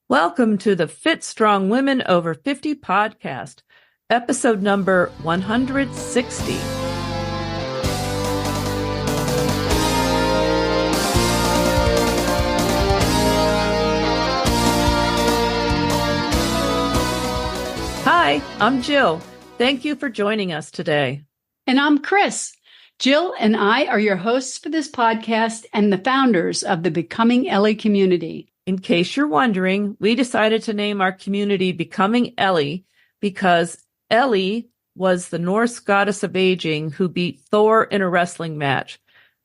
Welcome to the Fit Strong Women Over 50 podcast, episode number 160. Hi, I'm Jill. Thank you for joining us today. And I'm Chris. Jill and I are your hosts for this podcast and the founders of the Becoming Ellie community. In case you're wondering, we decided to name our community Becoming Ellie because Ellie was the Norse goddess of aging who beat Thor in a wrestling match.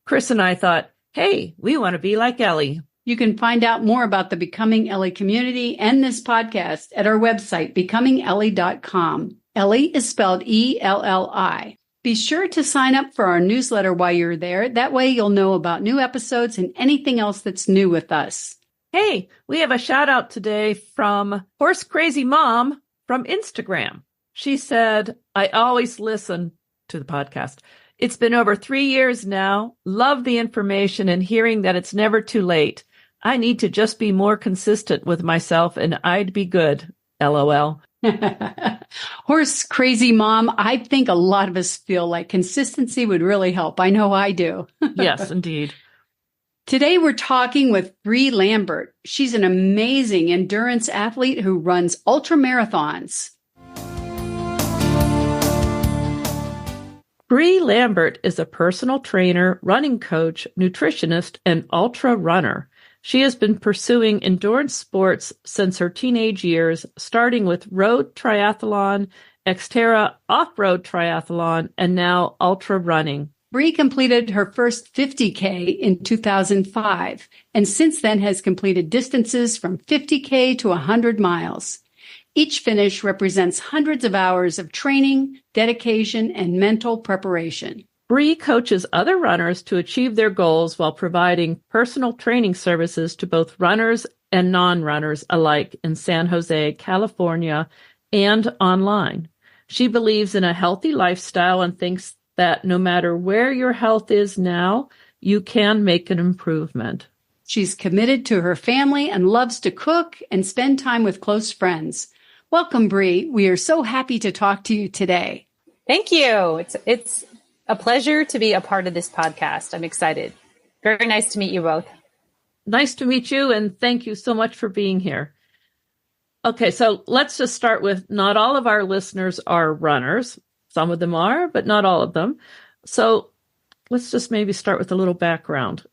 Chris and I thought, hey, we want to be like Ellie. You can find out more about the Becoming Ellie community and this podcast at our website, becomingellie.com. Ellie is spelled E-L-L-I. Be sure to sign up for our newsletter while you're there. That way you'll know about new episodes and anything else that's new with us. Hey, we have a shout out today from Horse Crazy Mom from Instagram. She said, I always listen to the podcast. It's been over 3 years now. Love the information and hearing that it's never too late. I need to just be more consistent with myself and I'd be good. LOL. Horse Crazy Mom, I think a lot of us feel like consistency would really help. I know I do. Yes, indeed. Today we're talking with Bree Lambert. She's an amazing endurance athlete who runs ultra marathons. Bree Lambert is a personal trainer, running coach, nutritionist, and ultra runner. She has been pursuing endurance sports since her teenage years, starting with road triathlon, Xterra off-road triathlon, and now ultra running. Bree completed her first 50K in 2005, and since then has completed distances from 50K to 100 miles. Each finish represents hundreds of hours of training, dedication, and mental preparation. Bree coaches other runners to achieve their goals while providing personal training services to both runners and non-runners alike in San Jose, California, and online. She believes in a healthy lifestyle and thinks that no matter where your health is now, you can make an improvement. She's committed to her family and loves to cook and spend time with close friends. Welcome, Bree. We are so happy to talk to you today. Thank you. It's a pleasure to be a part of this podcast. I'm excited. Very nice to meet you both. Nice to meet you, and thank you so much for being here. Okay, so let's just start with not all of our listeners are runners. Some of them are, but not all of them. So let's just maybe start with a little background.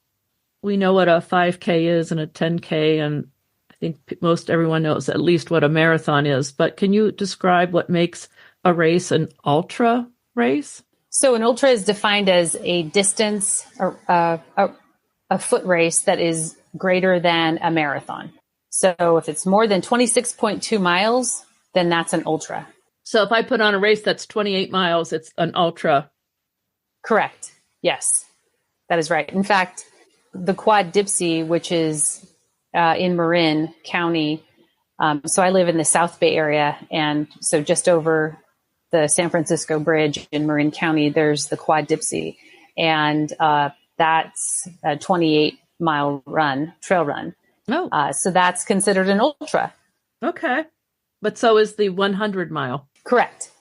We know what a 5K is and a 10K, and I think most everyone knows at least what a marathon is. But can you describe what makes a race an ultra race? So an ultra is defined as a distance, or a foot race that is greater than a marathon. So if it's more than 26.2 miles, then that's an ultra. So if I put on a race that's 28 miles, it's an ultra. Correct. Yes, that is right. In fact, the Quad Dipsy, which is in Marin County, so I live in the South Bay area, and so just over the San Francisco Bridge in Marin County, there's the Quad Dipsy, and that's a 28-mile run, trail run. Oh. So that's considered an ultra. Okay. But so is the 100-mile. Correct.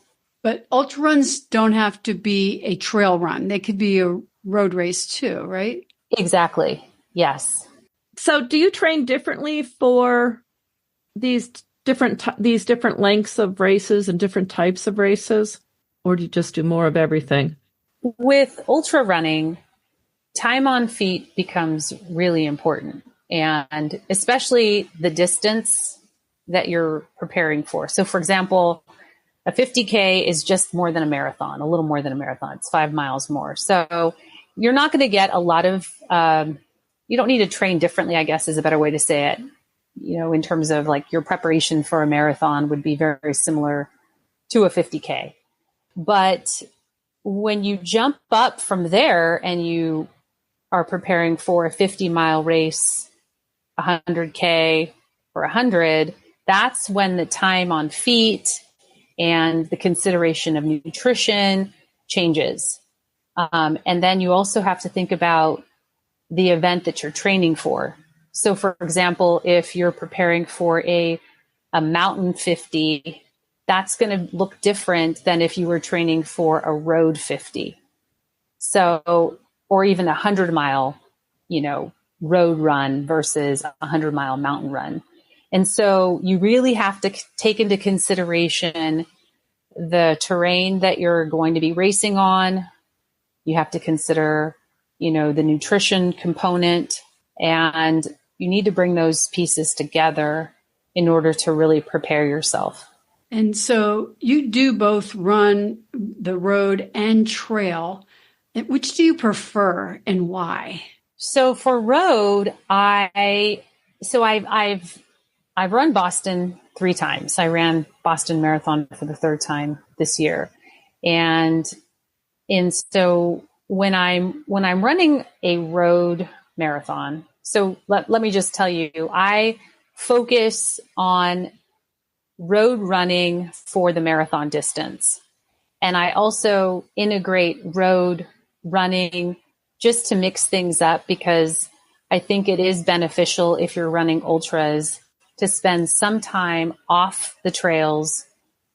But ultra runs don't have to be a trail run. They could be a road race too, right? Exactly. Yes. So do you train differently for these different lengths of races and different types of races? Or do you just do more of everything? With ultra running, time on feet becomes really important, and especially the distance that you're preparing for. So for example, a 50K is just more than a marathon, a little more than a marathon. It's 5 miles more. So you're not going to get a lot of, you don't need to train differently, I guess is a better way to say it. You know, in terms of like your preparation for a marathon would be very, very similar to a 50K. But when you jump up from there and you are preparing for a 50-mile race, 100K or 100, that's when the time on feet and the consideration of nutrition changes. And then you also have to think about the event that you're training for. So for example, if you're preparing for a mountain 50, that's going to look different than if you were training for a road 50. So, or even 100-mile, road run versus a 100-mile mountain run. And so you really have to take into consideration the terrain that you're going to be racing on. You have to consider, the nutrition component, and you need to bring those pieces together in order to really prepare yourself. And so you do both run the road and trail. Which do you prefer and why? So for road, I've run Boston 3 times. I ran Boston Marathon for the 3rd time this year. And so when I'm running a road marathon, so let me just tell you, I focus on road running for the marathon distance. And I also integrate road running just to mix things up, because I think it is beneficial if you're running ultras to spend some time off the trails,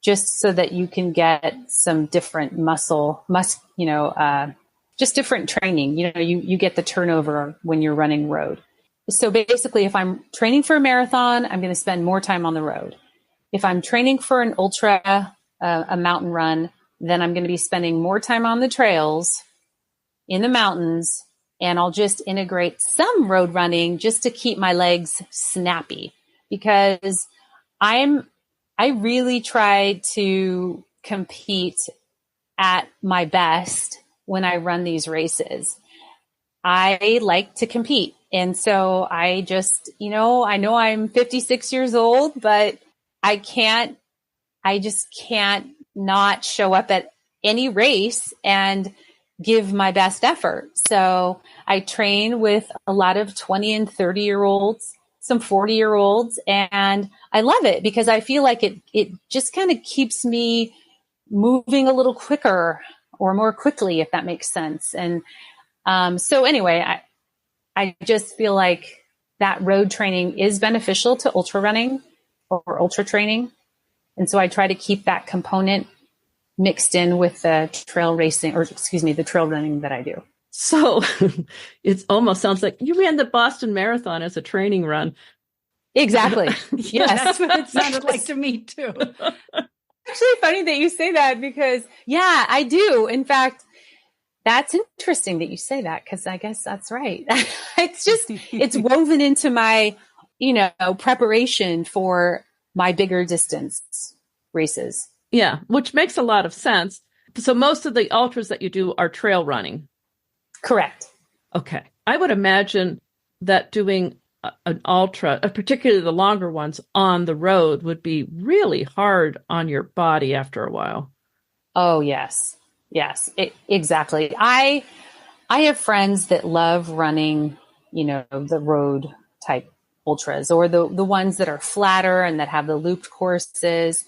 just so that you can get some different just different training. You get the turnover when you're running road. So basically, if I'm training for a marathon, I'm going to spend more time on the road. If I'm training for an ultra, a mountain run, then I'm going to be spending more time on the trails in the mountains, and I'll just integrate some road running just to keep my legs snappy, because I really try to compete at my best when I run these races. I like to compete. And so I just, I know I'm 56 years old, but I just can't not show up at any race and give my best effort. So I train with a lot of 20 and 30-year-olds, some 40-year-olds, and I love it because I feel like it just kind of keeps me moving a little quicker or more quickly, if that makes sense. And so anyway, I just feel like that road training is beneficial to ultra running or ultra training. And so I try to keep that component mixed in with the trail racing, the trail running that I do. So it almost sounds like you ran the Boston Marathon as a training run. Exactly. Yes. That's what it sounded like to me too. Actually funny that you say that, because yeah, I do. In fact, that's interesting that you say that, because I guess that's right. It's woven into my, preparation for my bigger distance races. Yeah, which makes a lot of sense. So most of the ultras that you do are trail running. Correct. Okay. I would imagine that doing an ultra, particularly the longer ones on the road, would be really hard on your body after a while. Oh, yes. Yes, exactly. I have friends that love running, the road type ultras, or the ones that are flatter and that have the looped courses.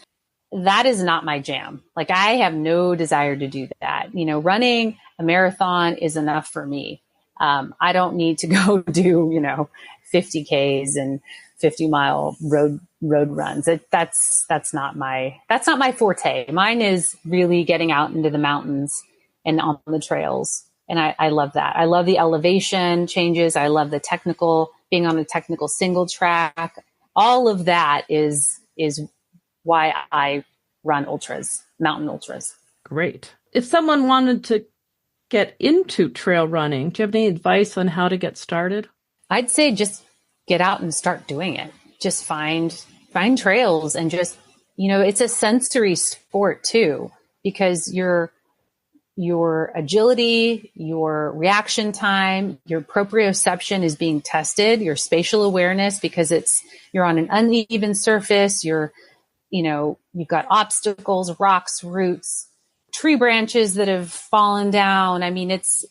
That is not my jam. Like, I have no desire to do that. Running a marathon is enough for me. I don't need to go do, 50 Ks and 50-mile road runs. That's not my forte. Mine is really getting out into the mountains and on the trails. And I love that. I love the elevation changes. I love being on the technical single track. All of that is why I run ultras, mountain ultras. Great. If someone wanted to get into trail running, do you have any advice on how to get started? I'd say just get out and start doing it. Just find trails, and just, it's a sensory sport too, because your agility, your reaction time, your proprioception is being tested, your spatial awareness, because you're on an uneven surface, you've got obstacles, rocks, roots, tree branches that have fallen down. I mean, it's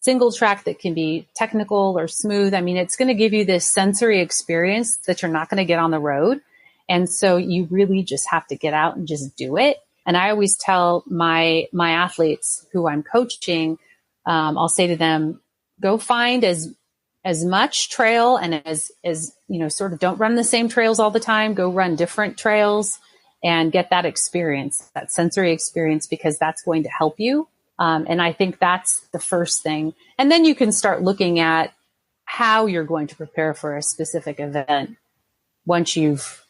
single track that can be technical or smooth. I mean, it's going to give you this sensory experience that you're not going to get on the road. And so you really just have to get out and just do it. And I always tell my athletes who I'm coaching, I'll say to them, go find as as much trail and as, sort of don't run the same trails all the time, go run different trails and get that experience, that sensory experience, because that's going to help you. And I think that's the first thing. And then you can start looking at how you're going to prepare for a specific event once you've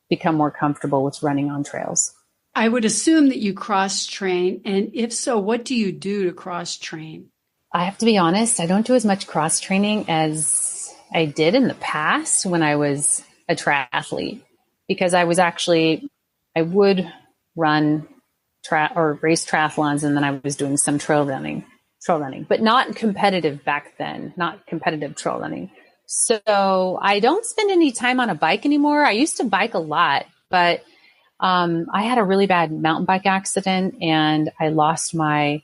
become more comfortable with running on trails. I would assume that you cross-train. And if so, what do you do to cross-train? I have to be honest, I don't do as much cross-training as I did in the past when I was a triathlete, because I would run or race triathlons, and then I was doing some trail running, but not competitive back then, not competitive trail running. So I don't spend any time on a bike anymore. I used to bike a lot, but I had a really bad mountain bike accident and I lost my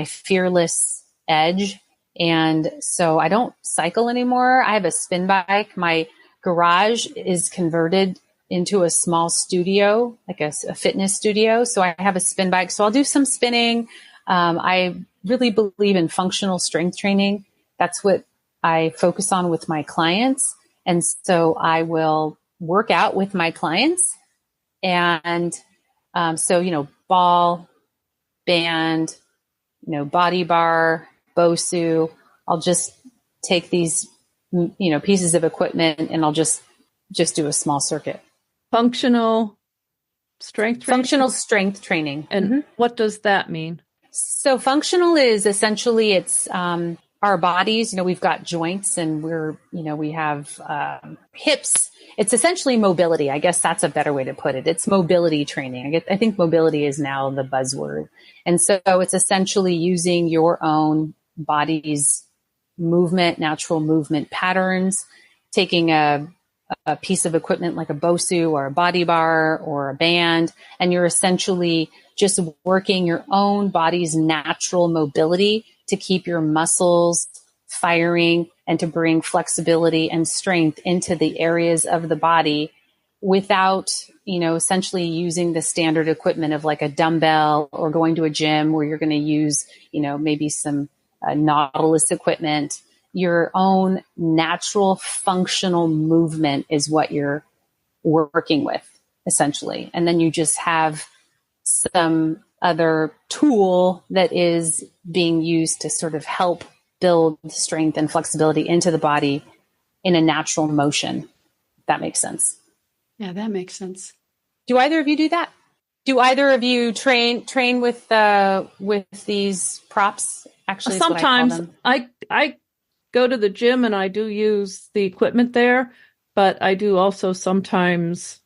fearless edge. And so I don't cycle anymore. I have a spin bike. My garage is converted into a small studio, like a fitness studio. So I have a spin bike. So I'll do some spinning. I really believe in functional strength training. That's what I focus on with my clients. And so I will work out with my clients. And ball, band, body bar, BOSU. I'll just take these, pieces of equipment and I'll just do a small circuit. Functional strength training? Functional strength training. And what does that mean? So functional is essentially it's our bodies. We've got joints and we have hips. It's essentially mobility. I guess that's a better way to put it. It's mobility training. I think mobility is now the buzzword. And so it's essentially using your own body's movement, natural movement patterns, taking a piece of equipment like a BOSU or a body bar or a band, and you're essentially just working your own body's natural mobility to keep your muscles firing and to bring flexibility and strength into the areas of the body without, essentially using the standard equipment of like a dumbbell or going to a gym where you're going to use, maybe some Nautilus equipment. Your own natural functional movement is what you're working with, essentially. And then you just have some other tool that is being used to sort of help build strength and flexibility into the body in a natural motion. If that makes sense. Yeah, that makes sense. Do either of you do that? Do either of you train with these props? Actually, sometimes I go to the gym and I do use the equipment there, but I do also sometimes,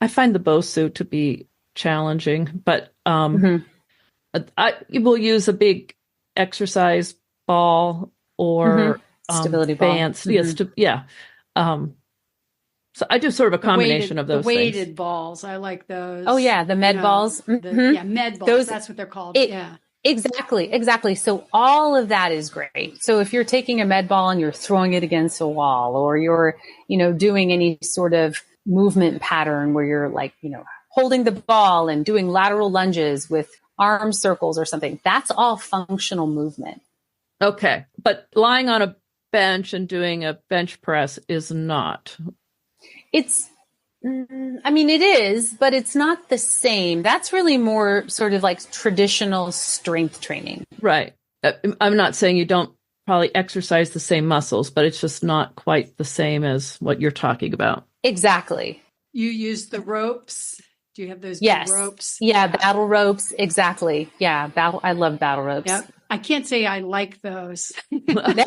I find the BOSU to be challenging, but I will use a big exercise ball or stability ball. bands. So I do sort of a combination of those the weighted things. balls. I like those. Oh yeah, the med balls. Med balls. That's what they're called. Exactly. So all of that is great. So if you're taking a med ball and you're throwing it against a wall, or you're, doing any sort of movement pattern where you're like, holding the ball and doing lateral lunges with arm circles or something, that's all functional movement. Okay. But lying on a bench and doing a bench press is not. It is, but it's not the same. That's really more sort of like traditional strength training. Right. I'm not saying you don't probably exercise the same muscles, but it's just not quite the same as what you're talking about. Exactly. You use the ropes. Do you have those big ropes? Yeah, battle ropes. Exactly. Yeah, I love battle ropes. Yep. I can't say I like those. I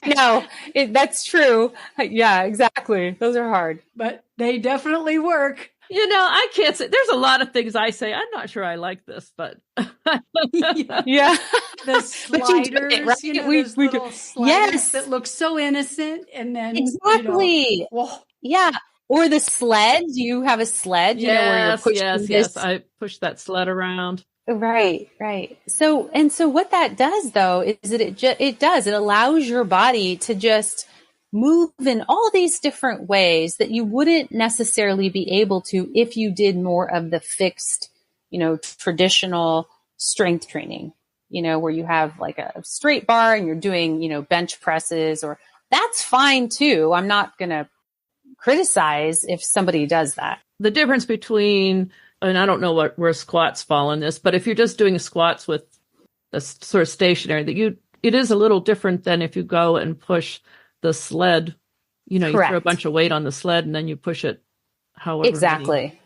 know. That's true. Yeah, exactly. Those are hard. But they definitely work. I can't say. There's a lot of things I say. I'm not sure I like this, but yeah. The sliders, right? Those little sliders that look so innocent, and then exactly. Yeah. Or the sled. You have a sled, where you're pushing Yes. I push that sled around. Right. So what that does though is that it allows your body to just move in all these different ways that you wouldn't necessarily be able to if you did more of the fixed, traditional strength training. where you have like a straight bar and you're doing, bench presses, or that's fine too. I'm not going to criticize if somebody does that. The difference between, and I don't know where squats fall in this, but if you're just doing squats with a sort of stationary, it is a little different than if you go and push the sled. You throw a bunch of weight on the sled and then you push it however. Exactly.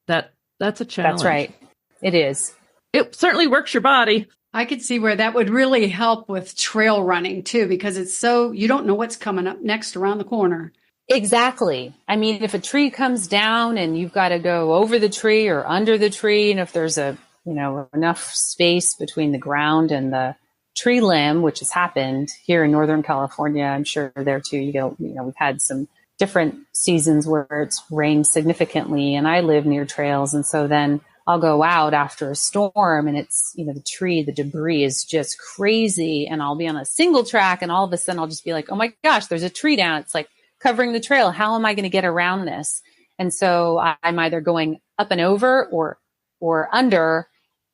That's a challenge. That's right. It is. It certainly works your body. I could see where that would really help with trail running too, because it's you don't know what's coming up next around the corner. Exactly. I mean, if a tree comes down and you've got to go over the tree or under the tree, and if there's enough space between the ground and the tree limb, which has happened here in Northern California, I'm sure there too, we've had some different seasons where it's rained significantly, and I live near trails. And so then I'll go out after a storm and it's, the debris is just crazy, and I'll be on a single track and all of a sudden I'll just be like, oh my gosh, there's a tree down. It's like covering the trail. How am I going to get around this? And so I'm either going up and over or under,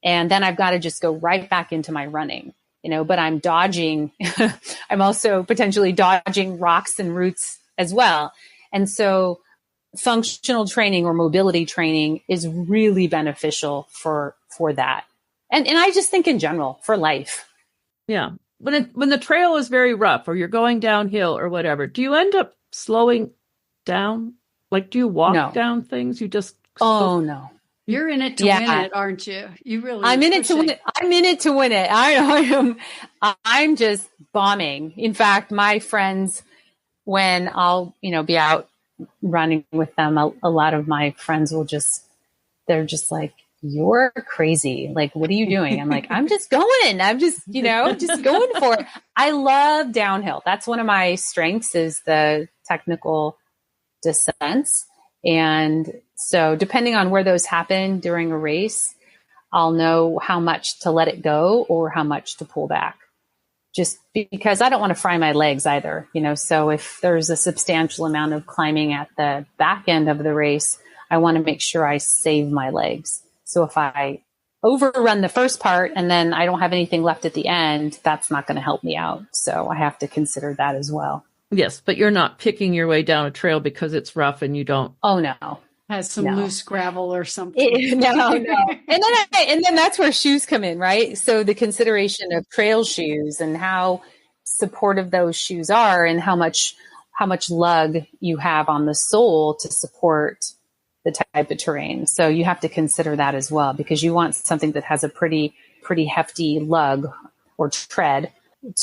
and then I've got to just go right back into my running, but I'm dodging, I'm also potentially dodging rocks and roots as well. And so functional training or mobility training is really beneficial for that. And I just think in general for life. Yeah. When the trail is very rough or you're going downhill or whatever, do you end up slowing down? Like, do you walk down things? You just... Oh, no. You're in it to win it, aren't you? You really I'm in it to win it. I'm in it to win it. I'm just bombing. In fact, my friends, when I'll, be out running with them, a lot of my friends they're just like, you're crazy. Like, what are you doing? I'm like, I'm just going. I'm just, just going for it. I love downhill. That's one of my strengths, is the technical descents. And so depending on where those happen during a race, I'll know how much to let it go or how much to pull back, just because I don't want to fry my legs either. So if there's a substantial amount of climbing at the back end of the race, I want to make sure I save my legs. So if I overrun the first part and then I don't have anything left at the end, that's not going to help me out. So I have to consider that as well. Yes, but you're not picking your way down a trail because it's rough and you don't. Oh, no. Has some loose gravel or something. No. And then that's where shoes come in, right? So the consideration of trail shoes and how supportive those shoes are and how much lug you have on the sole to support the type of terrain. So you have to consider that as well, because you want something that has a pretty hefty lug or tread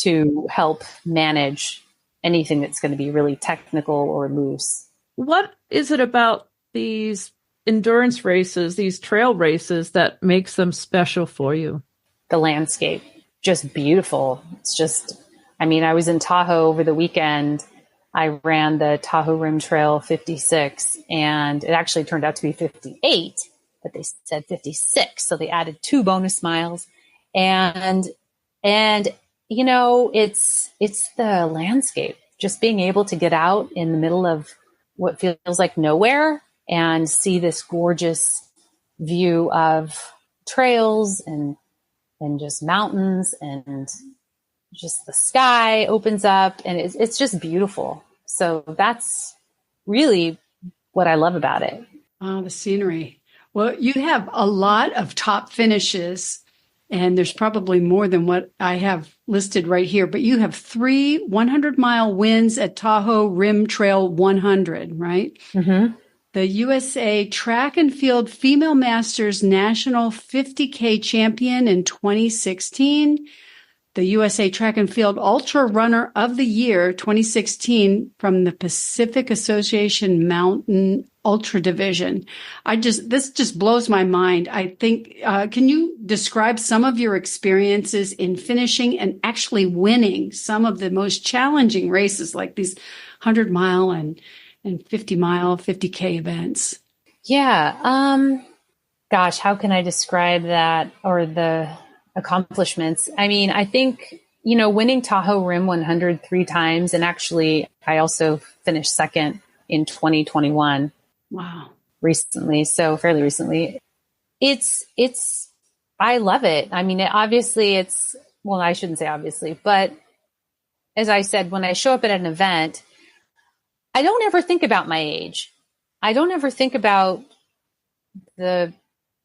to help manage anything that's going to be really technical or loose. What is it about these endurance races, these trail races, that makes them special for you? The landscape, just beautiful. It's just, I was in Tahoe over the weekend. I ran the Tahoe Rim Trail 56, and it actually turned out to be 58, but they said 56. So they added 2 bonus miles, and it's the landscape, just being able to get out in the middle of what feels like nowhere and see this gorgeous view of trails and just mountains, and just the sky opens up, and it's just beautiful. So that's really what I love about it. Oh, the scenery. Well, you have a lot of top finishes, and there's probably more than what I have listed right here, but you have 3 100-mile wins at Tahoe Rim Trail 100, right? Mm-hmm. The USA Track and Field Female Masters National 50K Champion in 2016, the USA Track and Field Ultra Runner of the Year 2016 from the Pacific Association Mountain Ultra Division. This just blows my mind. I think, can you describe some of your experiences in finishing and actually winning some of the most challenging races, like these 100-mile and 50-mile, 50K events? Yeah. Gosh, how can I describe that, or the accomplishments? I think, winning Tahoe Rim 100 3 times, and actually I also finished second in 2021. Wow. Recently. So fairly recently. I love it. Obviously it's well, I shouldn't say obviously, but as I said, when I show up at an event, I don't ever think about my age. I don't ever think about the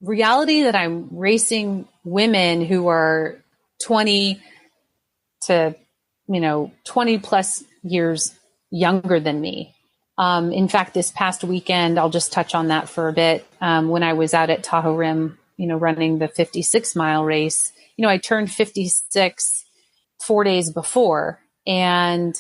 reality that I'm racing women who are 20 to, 20 plus years younger than me. In fact, this past weekend, I'll just touch on that for a bit. When I was out at Tahoe Rim, running the 56-mile race, I turned 56 4 days before. And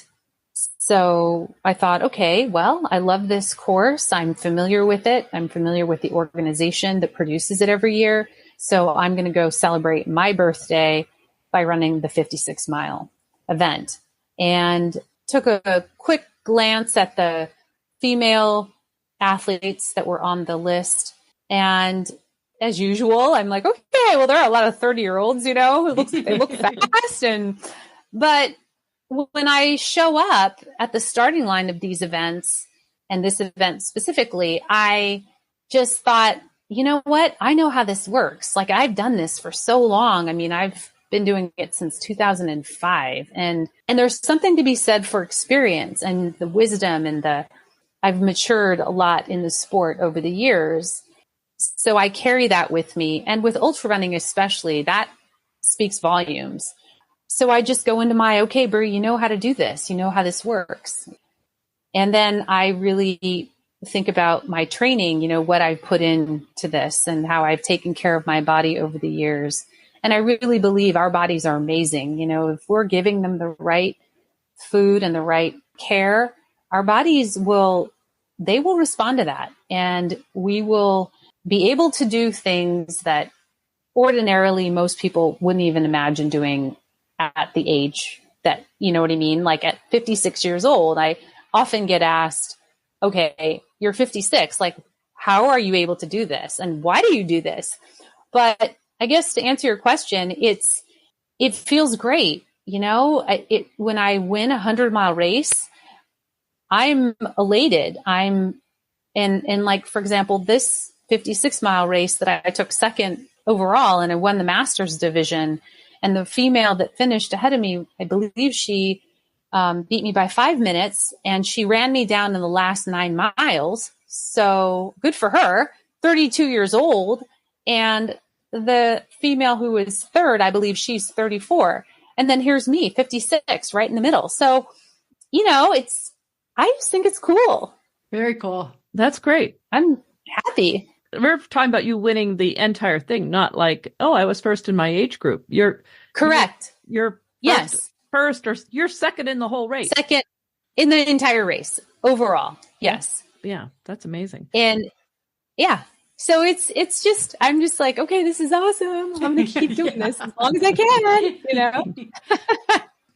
so I thought, okay, well, I love this course. I'm familiar with it. I'm familiar with the organization that produces it every year. So I'm going to go celebrate my birthday by running the 56-mile event. And took a quick glance at the female athletes that were on the list. And as usual, I'm like, okay, well, there are a lot of 30-year-olds, they look fast. But when I show up at the starting line of these events, and this event specifically, I just thought, you know what? I know how this works. Like, I've done this for so long. I mean, I've been doing it since 2005. And there's something to be said for experience and the wisdom and I've matured a lot in the sport over the years. So I carry that with me. And with ultra running, especially, that speaks volumes. So I just go into okay, Bree, you know how to do this. You know how this works. And then I really think about my training, what I've put into this and how I've taken care of my body over the years. And I really believe our bodies are amazing. If we're giving them the right food and the right care, our bodies will respond to that. And we will be able to do things that ordinarily most people wouldn't even imagine doing at the age that, you know what I mean? Like at 56 years old, I often get asked, okay, you're 56. Like, how are you able to do this? And why do you do this? But I guess to answer your question, it feels great. When I win a 100-mile race, I'm elated. And like, for example, this 56-mile race that I took second overall, and I won the Masters division. And the female that finished ahead of me, I believe she beat me by 5 minutes, and she ran me down in the last 9 miles. So good for her, 32 years old. And the female who was third, I believe she's 34. And then here's me, 56, right in the middle. So, I just think it's cool. Very cool. That's great. I'm happy. We're talking about you winning the entire thing, not like, oh, I was first in my age group. You're correct. You're first, or you're second in the whole race. Second in the entire race overall. Yes. Yeah. That's amazing. And yeah. So it's just, I'm just like, okay, this is awesome. I'm going to keep doing this as long as I can,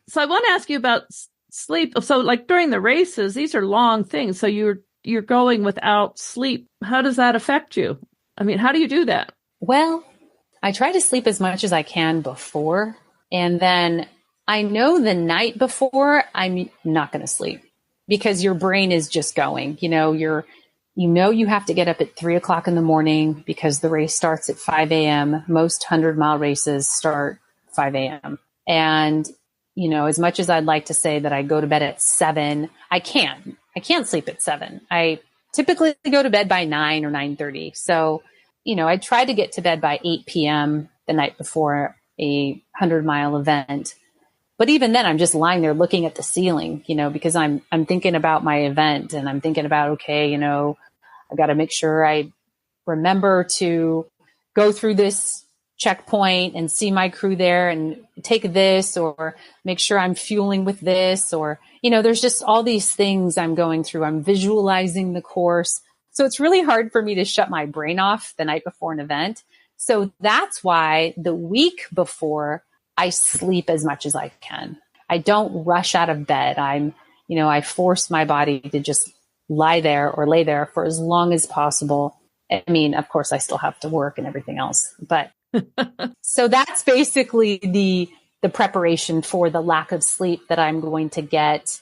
So I want to ask you about sleep. So like during the races, these are long things. So you're going without sleep. How does that affect you? I mean, how do you do that? Well, I try to sleep as much as I can before. And then I know the night before I'm not going to sleep because your brain is just going, you have to get up at 3 o'clock in the morning because the race starts at 5 a.m. Most 100-mile races start 5 a.m. And, as much as I'd like to say that I go to bed at 7, I can't sleep at 7. I typically go to bed by 9 or 9:30. So, I try to get to bed by 8 p.m. the night before a 100-mile event. But even then, I'm just lying there looking at the ceiling, because I'm thinking about my event and I'm thinking about, okay, I've got to make sure I remember to go through this checkpoint and see my crew there and take this, or make sure I'm fueling with this, or, there's just all these things I'm going through. I'm visualizing the course. So it's really hard for me to shut my brain off the night before an event. So that's why the week before I sleep as much as I can. I don't rush out of bed. I force my body to just lie there or lay there for as long as possible. I mean, of course, I still have to work and everything else, but so that's basically the preparation for the lack of sleep that I'm going to get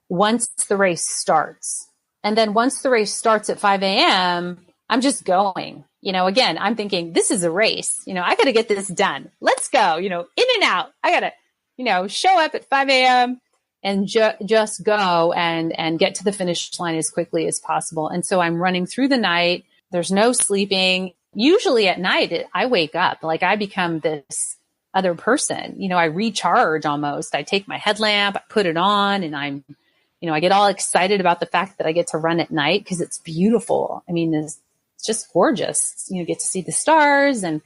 once the race starts. And then once the race starts at 5 a.m., I'm just going, again, I'm thinking this is a race, I got to get this done. Let's go, in and out. I got to, show up at 5 a.m. and just go and get to the finish line as quickly as possible. And so I'm running through the night. There's no sleeping. Usually at night, I wake up, like I become this other person. I recharge almost. I take my headlamp, I put it on, and I get all excited about the fact that I get to run at night because it's beautiful. I mean, it's just gorgeous. Get to see the stars, and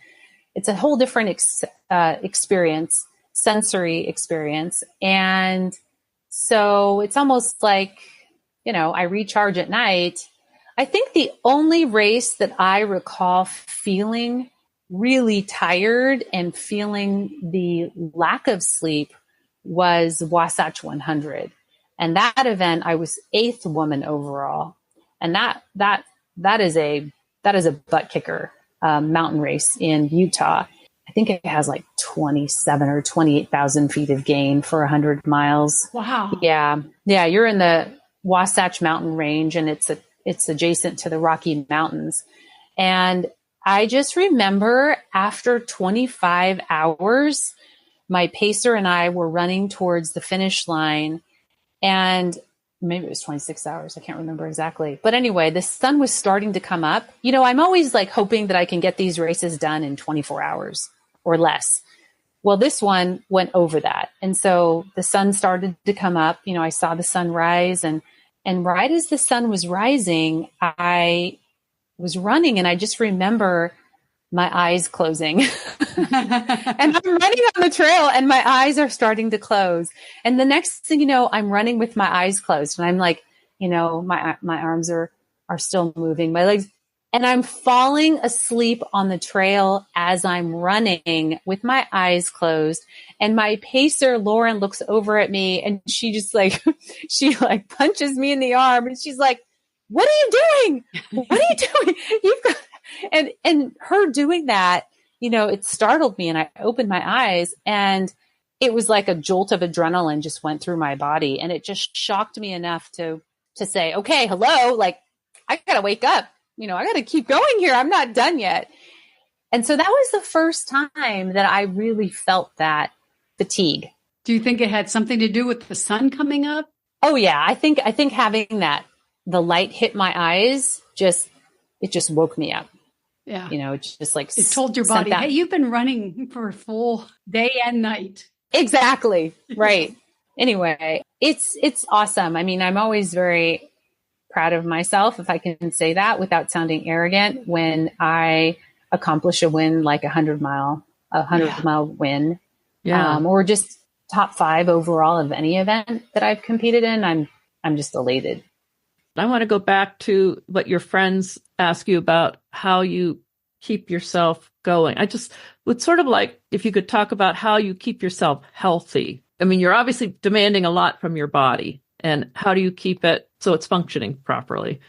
it's a whole different experience, sensory experience. And so it's almost like, I recharge at night. I think the only race that I recall feeling really tired and feeling the lack of sleep was Wasatch 100. And that event, I was 8th woman overall. And that is a butt kicker, mountain race in Utah. I think it has like 27 or 28,000 feet of gain for 100 miles. Wow. Yeah. Yeah. You're in the Wasatch Mountain Range, and it's adjacent to the Rocky Mountains. And I just remember after 25 hours, my pacer and I were running towards the finish line, and maybe it was 26 hours. I can't remember exactly. But anyway, the sun was starting to come up. I'm always like hoping that I can get these races done in 24 hours or less. Well, this one went over that. And so the sun started to come up. I saw the sun rise, and right as the sun was rising, I was running, and I just remember my eyes closing. And I'm running on the trail, and my eyes are starting to close. And the next thing you know, I'm running with my eyes closed, and I'm like, my arms are still moving, my legs, and I'm falling asleep on the trail as I'm running with my eyes closed. And my pacer, Lauren, looks over at me, and she just she punches me in the arm, and she's like, "What are you doing? What are you doing?" You've got, and her doing that, it startled me, and I opened my eyes, and it was like a jolt of adrenaline just went through my body. And it just shocked me enough to say, okay, hello, like I got to wake up, I got to keep going here. I'm not done yet. And so that was the first time that I really felt that fatigue. Do you think it had something to do with the sun coming up? Oh yeah. I think having that, the light hit my eyes, it just woke me up. Yeah. It's just like it told your body, hey, you've been running for a full day and night. Exactly. Right. Anyway, it's awesome. I mean, I'm always very proud of myself, if I can say that without sounding arrogant, when I accomplish a win, like a 100-mile win, or just top 5 overall of any event that I've competed in. I'm just elated. I want to go back to what your friends ask you about, how you keep yourself going. I just would sort of like if you could talk about how you keep yourself healthy. I mean, you're obviously demanding a lot from your body, and how do you keep it so it's functioning properly?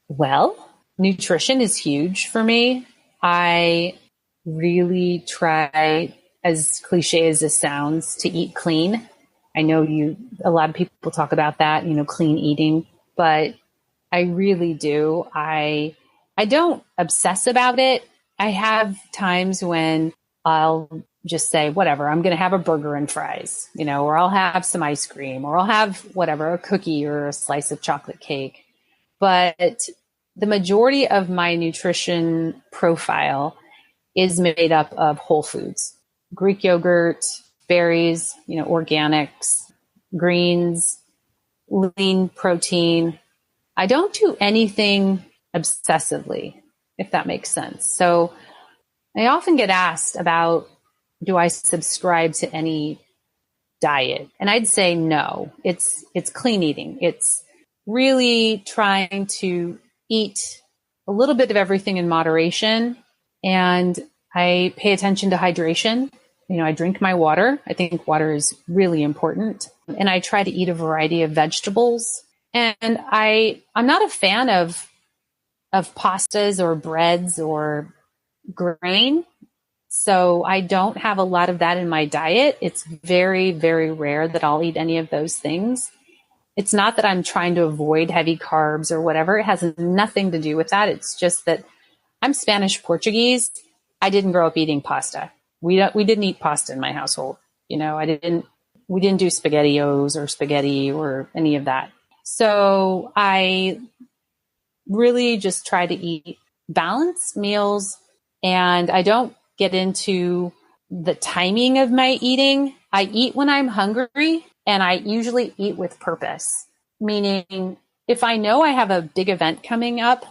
Well, nutrition is huge for me. I really try, as cliche as this sounds, to eat clean. I know a lot of people talk about that, clean eating, but I really do. I don't obsess about it. I have times when I'll just say, whatever, I'm going to have a burger and fries, or I'll have some ice cream, or I'll have whatever, a cookie or a slice of chocolate cake. But the majority of my nutrition profile is made up of whole foods, Greek yogurt, berries, organics, greens, lean protein. I don't do anything obsessively, if that makes sense. So I often get asked about, do I subscribe to any diet? And I'd say no. It's clean eating. It's really trying to eat a little bit of everything in moderation. And I pay attention to hydration. I drink my water. I think water is really important. And I try to eat a variety of vegetables. And I'm not a fan of pastas or breads or grain. So I don't have a lot of that in my diet. It's very, very rare that I'll eat any of those things. It's not that I'm trying to avoid heavy carbs or whatever. It has nothing to do with that. It's just that I'm Spanish Portuguese. I didn't grow up eating pasta. We didn't eat pasta in my household. We didn't do SpaghettiOs or spaghetti or any of that. So I really just try to eat balanced meals, and I don't get into the timing of my eating. I eat when I'm hungry, and I usually eat with purpose, meaning if I know I have a big event coming up,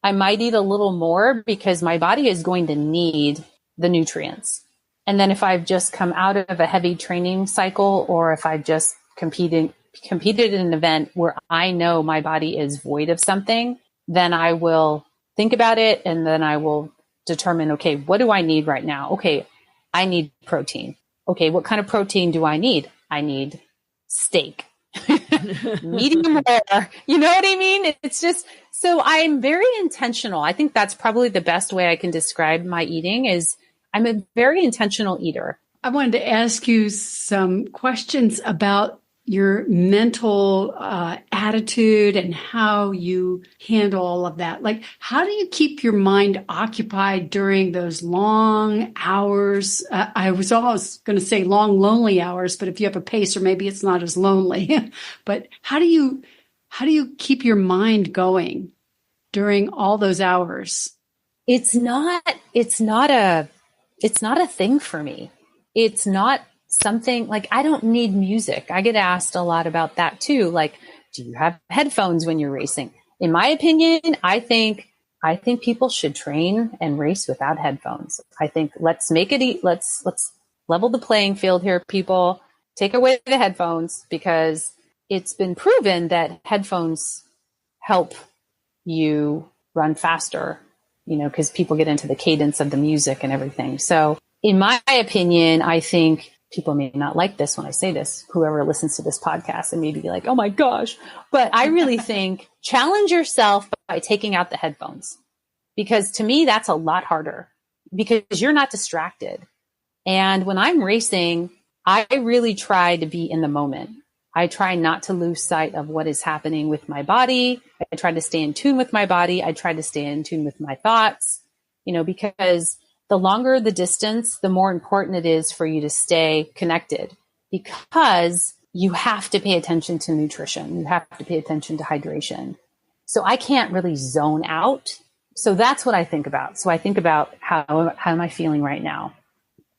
I might eat a little more because my body is going to need the nutrients. And then if I've just come out of a heavy training cycle, or if I've just competed in an event where I know my body is void of something, then I will think about it, and then I will determine, okay, what do I need right now? Okay, I need protein. Okay, what kind of protein do I need? I need steak. Medium rare. You know what I mean? It's just, so I'm very intentional. I think that's probably the best way I can describe my eating is I'm a very intentional eater. I wanted to ask you some questions about your mental attitude and how you handle all of that. Like, how do you keep your mind occupied during those long hours? I was almost going to say long, lonely hours, but if you have a pacer, maybe it's not as lonely. But how do you keep your mind going during all those hours? It's not a thing for me. It's not something like, I don't need music. I get asked a lot about that too. Like, do you have headphones when you're racing? In my opinion, I think people should train and race without headphones. I think let's level the playing field here, people. Take away the headphones, because it's been proven that headphones help you run faster, because people get into the cadence of the music and everything. So in my opinion, I think people may not like this when I say this, whoever listens to this podcast, and maybe be like, oh my gosh. But I really think challenge yourself by taking out the headphones, because to me, that's a lot harder because you're not distracted. And when I'm racing, I really try to be in the moment. I try not to lose sight of what is happening with my body. I try to stay in tune with my body. I try to stay in tune with my thoughts, because the longer the distance, the more important it is for you to stay connected, because you have to pay attention to nutrition. You have to pay attention to hydration. So I can't really zone out. So that's what I think about. So I think about how am I feeling right now?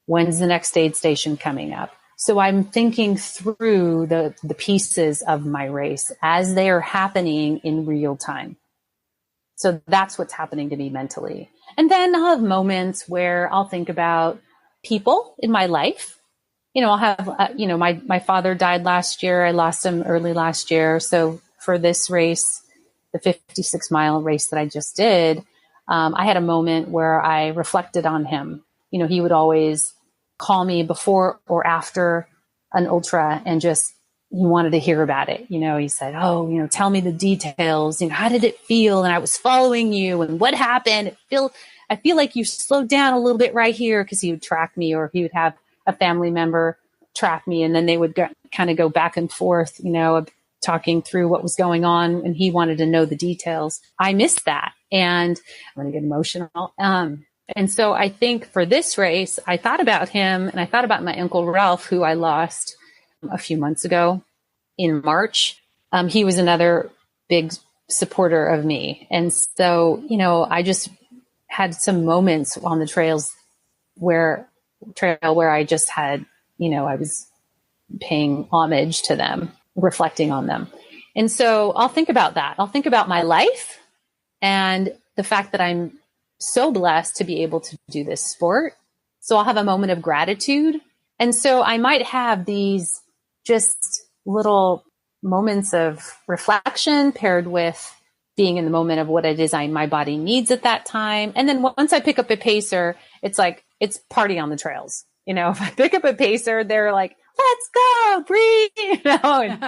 When's the next aid station coming up? So I'm thinking through the pieces of my race as they are happening in real time. So that's what's happening to me mentally. And then I'll have moments where I'll think about people in my life. I'll have, my father died last year. I lost him early last year. So for this race, the 56-mile race that I just did, I had a moment where I reflected on him. He would always call me before or after an ultra and just, he wanted to hear about it. He said, oh, tell me the details. How did it feel? And I was following you, and what happened? I feel like you slowed down a little bit right here, because he would track me, or he would have a family member track me. And then they would kind of go back and forth, talking through what was going on. And he wanted to know the details. I missed that. And I'm going to get emotional. And so I think for this race, I thought about him, and I thought about my Uncle Ralph, who I lost a few months ago in March. He was another big supporter of me. And so, I just had some moments on the trail where I just had, I was paying homage to them, reflecting on them. And so I'll think about that. I'll think about my life and the fact that I'm so blessed to be able to do this sport. So I'll have a moment of gratitude. And so I might have these just little moments of reflection paired with being in the moment of what it is my body needs at that time. And then once I pick up a pacer, it's like, it's party on the trails. If I pick up a pacer, they're like, let's go, Bree, and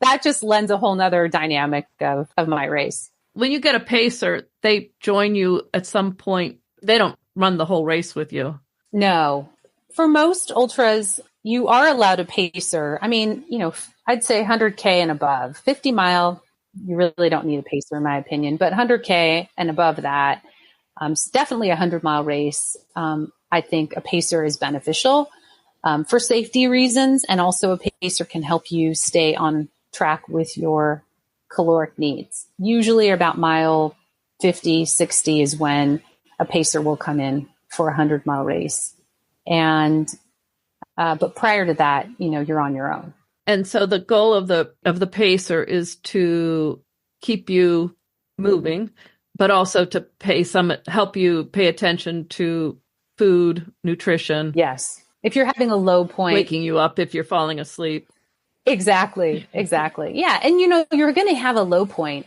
that just lends a whole nother dynamic of my race. When you get a pacer, they join you at some point. They don't run the whole race with you. No. For most ultras, you are allowed a pacer. I mean, I'd say 100K and above. 50 mile, you really don't need a pacer in my opinion, but 100K and above that, So definitely a 100-mile race. I think a pacer is beneficial for safety reasons. And also a pacer can help you stay on track with your caloric needs. Usually about mile 50, 60 is when a pacer will come in for a 100-mile race. And, but prior to that, you're on your own. And so the goal of the pacer is to keep you moving, but also to help you pay attention to food, nutrition. Yes. If you're having a low point, waking you up if you're falling asleep. Exactly. Yeah. And you're going to have a low point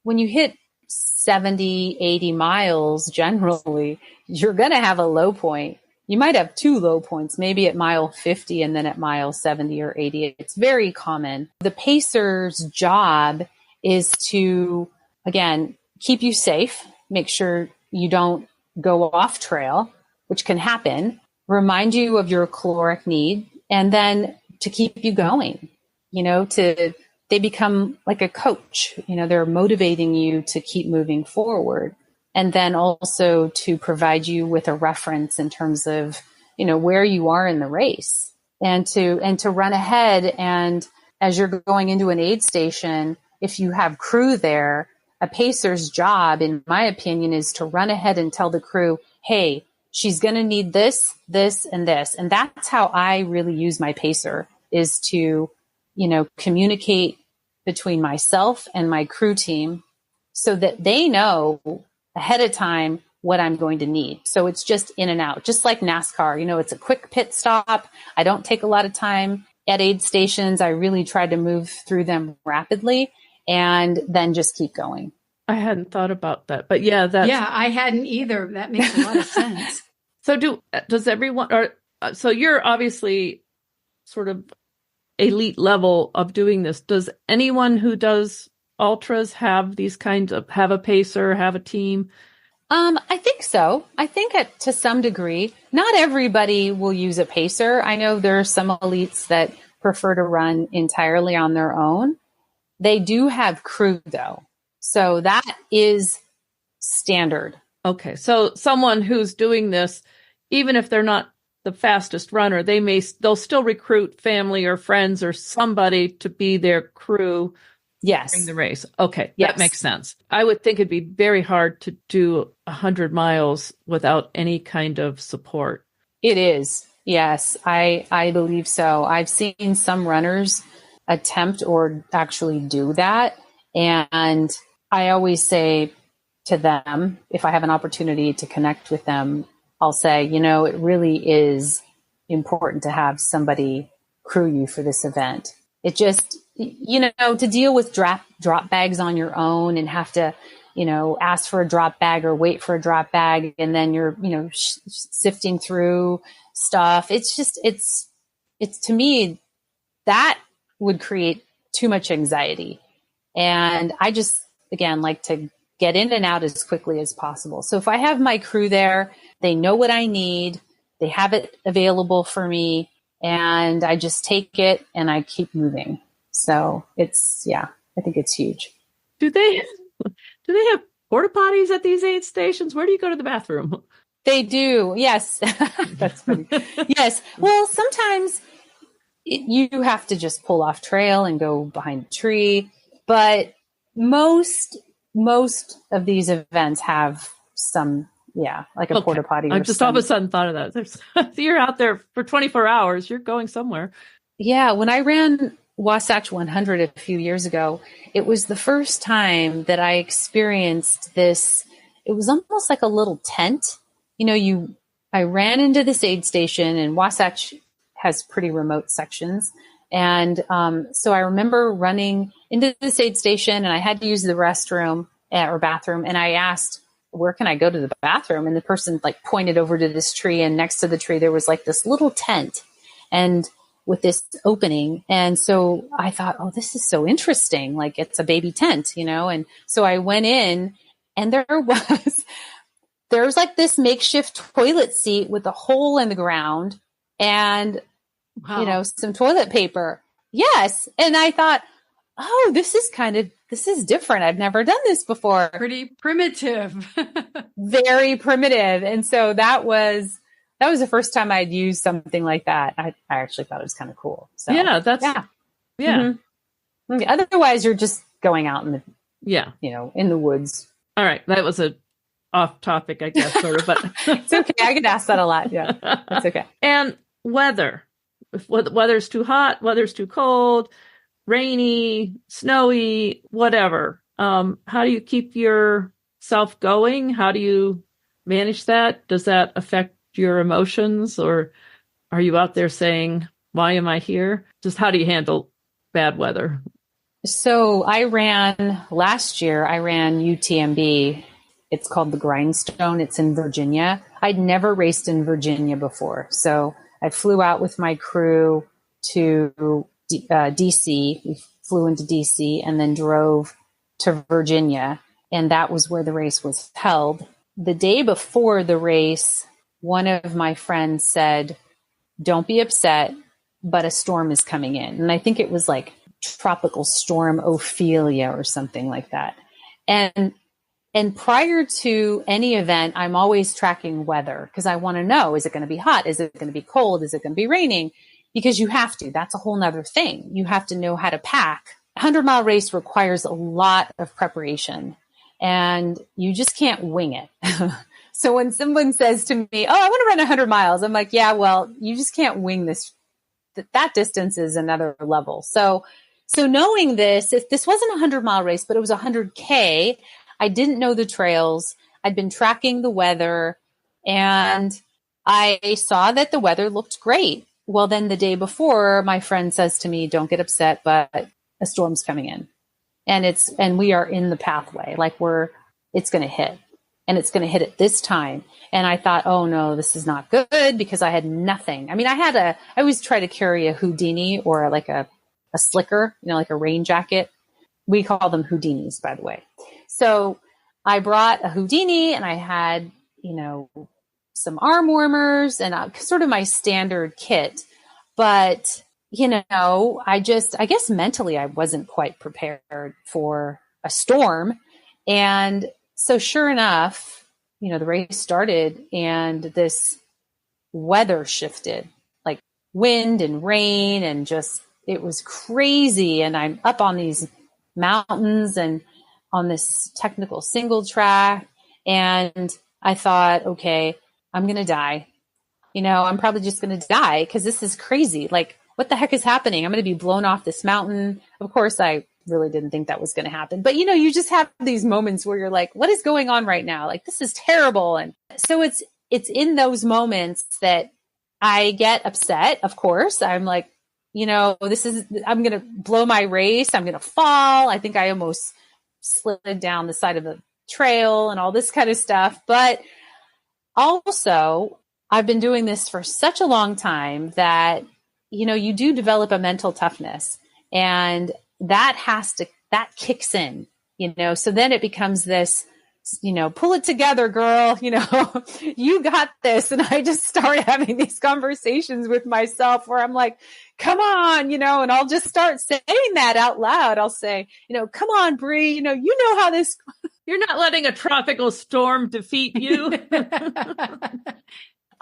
when you hit 70, 80 miles. Generally, you're going to have a low point. You might have two low points, maybe at mile 50 and then at mile 70 or 80. It's very common. The pacer's job is to, again, keep you safe, make sure you don't go off trail, which can happen, remind you of your caloric need, and then to keep you going. They become like a coach. They're motivating you to keep moving forward. And then also to provide you with a reference in terms of, where you are in the race, and to run ahead. And as you're going into an aid station, if you have crew there, a pacer's job, in my opinion, is to run ahead and tell the crew, hey, she's going to need this, this, and this. And that's how I really use my pacer, is to, communicate between myself and my crew team so that they know ahead of time what I'm going to need. So it's just in and out, just like NASCAR. It's a quick pit stop. I don't take a lot of time at aid stations. I really try to move through them rapidly and then just keep going. I hadn't thought about that, but yeah, I hadn't either. That makes a lot of sense. So does everyone, so you're obviously sort of elite level of doing this. Does anyone who does ultras have have a pacer, have a team? I think so. I think to some degree, not everybody will use a pacer. I know there are some elites that prefer to run entirely on their own. They do have crew though. So that is standard. Okay. So someone who's doing this, even if they're not the fastest runner, they'll still recruit family or friends or somebody to be their crew. Yes. During the race. Okay. Yes. That makes sense. I would think it'd be very hard to do 100 miles without any kind of support. It is. Yes. I believe so. I've seen some runners attempt or actually do that. And I always say to them, if I have an opportunity to connect with them, I'll say, it really is important to have somebody crew you for this event. It just, to deal with drop bags on your own and have to, ask for a drop bag or wait for a drop bag. And then you're, sifting through stuff. It's just, it's to me, that would create too much anxiety. And I just, again, like to get in and out as quickly as possible. So if I have my crew there, they know what I need, they have it available for me, and I just take it and I keep moving. So I think it's huge. Do they have porta potties at these aid stations? Where do you go to the bathroom? They do. Yes. That's funny. Yes. Well, sometimes you have to just pull off trail and go behind a tree, but most of these events have some, like a porta potty. I just all of a sudden thought of that. You're out there for 24 hours. You're going somewhere. Yeah. When I ran Wasatch 100 a few years ago, it was the first time that I experienced this. It was almost like a little tent. I ran into this aid station, and Wasatch has pretty remote sections. And so I remember running into this aid station, and I had to use the restroom or bathroom. And I asked, where can I go to the bathroom? And the person pointed over to this tree, and next to the tree, there was this little tent and with this opening. And so I thought, oh, this is so interesting. It's a baby tent, And so I went in, and there was this makeshift toilet seat with a hole in the ground and, wow, some toilet paper. Yes. And I thought, oh, this is different. I've never done this before. Pretty primitive. very primitive. And so that was the first time I'd used something like that. I actually thought it was kind of cool. So yeah. Mm-hmm. Otherwise you're just going out in the, yeah, in the woods. All right. That was a off topic, I guess, sort of, but it's okay. I get asked that a lot. Yeah, that's okay. And weather. If weather's too hot, weather's too cold, rainy, snowy, whatever. How do you keep yourself going? How do you manage that? Does that affect your emotions, or are you out there saying, why am I here? Just how do you handle bad weather? So last year, I ran UTMB. It's called the Grindstone. It's in Virginia. I'd never raced in Virginia before. So I flew out with my crew to DC. We flew into DC and then drove to Virginia. And that was where the race was held. The day before the race, one of my friends said, don't be upset, but a storm is coming in. And I think it was like Tropical Storm Ophelia or something like that. And prior to any event, I'm always tracking weather because I want to know, is it going to be hot? Is it going to be cold? Is it going to be raining? Because you have to. That's a whole nother thing. You have to know how to pack. A 100-mile race requires a lot of preparation and you just can't wing it. So when someone says to me, oh, I want to run 100 miles, I'm like, yeah, well, you just can't wing this. That distance is another level. So knowing this, if this wasn't a 100-mile race, but it was 100K, I didn't know the trails. I'd been tracking the weather and I saw that the weather looked great. Well, then the day before, my friend says to me, don't get upset, but a storm's coming in and we are in the pathway. Like it's going to hit and it's going to hit at this time. And I thought, oh no, this is not good because I had nothing. I mean, I always try to carry a Houdini or like a slicker, like a rain jacket. We call them Houdinis, by the way. So I brought a Houdini and I had, some arm warmers and sort of my standard kit. But, I guess mentally I wasn't quite prepared for a storm. And so sure enough, the race started and this weather shifted, like wind and rain and it was crazy. And I'm up on these mountains and on this technical single track. And I thought, okay, I'm going to die. I'm probably just going to die because this is crazy. Like, what the heck is happening? I'm going to be blown off this mountain. Of course, I really didn't think that was going to happen. But, you just have these moments where you're like, what is going on right now? Like, this is terrible. And so it's in those moments that I get upset. Of course, I'm like, I'm going to blow my race. I'm going to fall. I think I almost slid down the side of the trail and all this kind of stuff. But also, I've been doing this for such a long time that, you do develop a mental toughness and that kicks in, so then it becomes this, pull it together, girl, you got this. And I just start having these conversations with myself where I'm like, come on, and I'll just start saying that out loud. I'll say, come on, Bree, you know how this, you're not letting a tropical storm defeat you.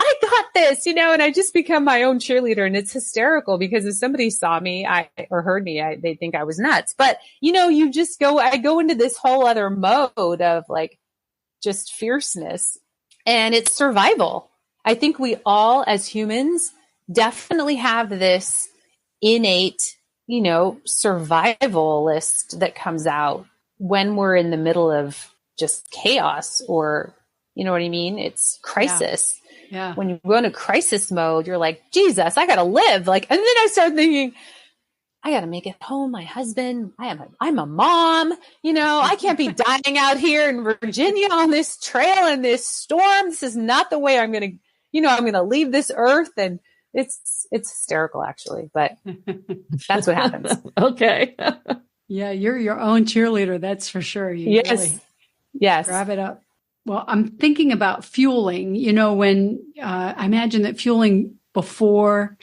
I got this, and I just become my own cheerleader and it's hysterical because if somebody saw me or heard me, they'd think I was nuts. But, I go into this whole other mode of like just fierceness and it's survival. I think we all as humans definitely have this innate, survivalist that comes out when we're in the middle of just chaos or, you know what I mean? It's crisis. Yeah. When you go into crisis mode, you're like, Jesus, I got to live. Like, and then I start thinking, I got to make it home. My husband, I'm a mom, I can't be dying out here in Virginia on this trail in this storm. This is not the way I'm going to, I'm going to leave this earth. And it's hysterical actually, but that's what happens. Okay. Yeah. You're your own cheerleader. That's for sure. Yes. Really yes. Grab it up. Well, I'm thinking about fueling, when I imagine that fueling before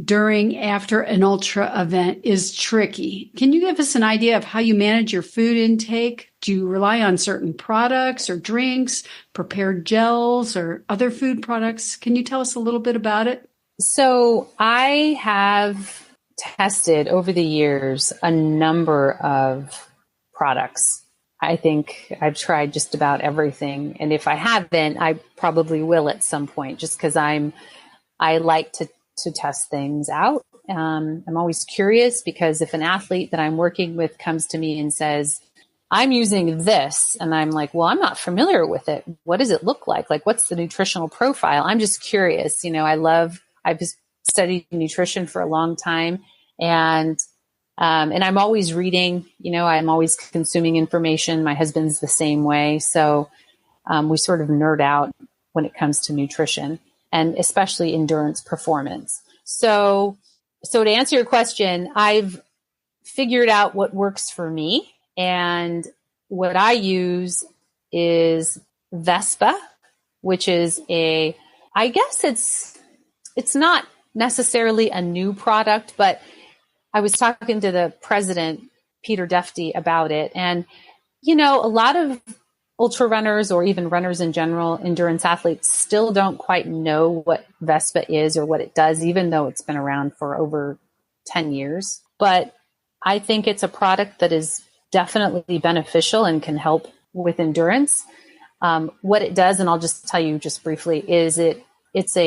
during, after an ultra event is tricky. Can you give us an idea of how you manage your food intake? Do you rely on certain products or drinks, prepared gels, or other food products? Can you tell us a little bit about it? So I have tested over the years a number of products. I think I've tried just about everything. And if I haven't, I probably will at some point, just because I like to test things out. I'm always curious, because if an athlete that I'm working with comes to me and says, I'm using this, and I'm like, well, I'm not familiar with it. What does it look like? Like, what's the nutritional profile? I'm just curious. I've studied nutrition for a long time, and I'm always reading, I'm always consuming information. My husband's the same way. So we sort of nerd out when it comes to nutrition, and especially endurance performance. So to answer your question, I've figured out what works for me. And what I use is Vespa, which is I guess it's not necessarily a new product, but I was talking to the president, Peter Defty, about it. And, a lot of ultra runners, or even runners in general, endurance athletes, still don't quite know what Vespa is or what it does, even though it's been around for over 10 years. But I think it's a product that is definitely beneficial and can help with endurance. What it does, and I'll just tell you just briefly, is it's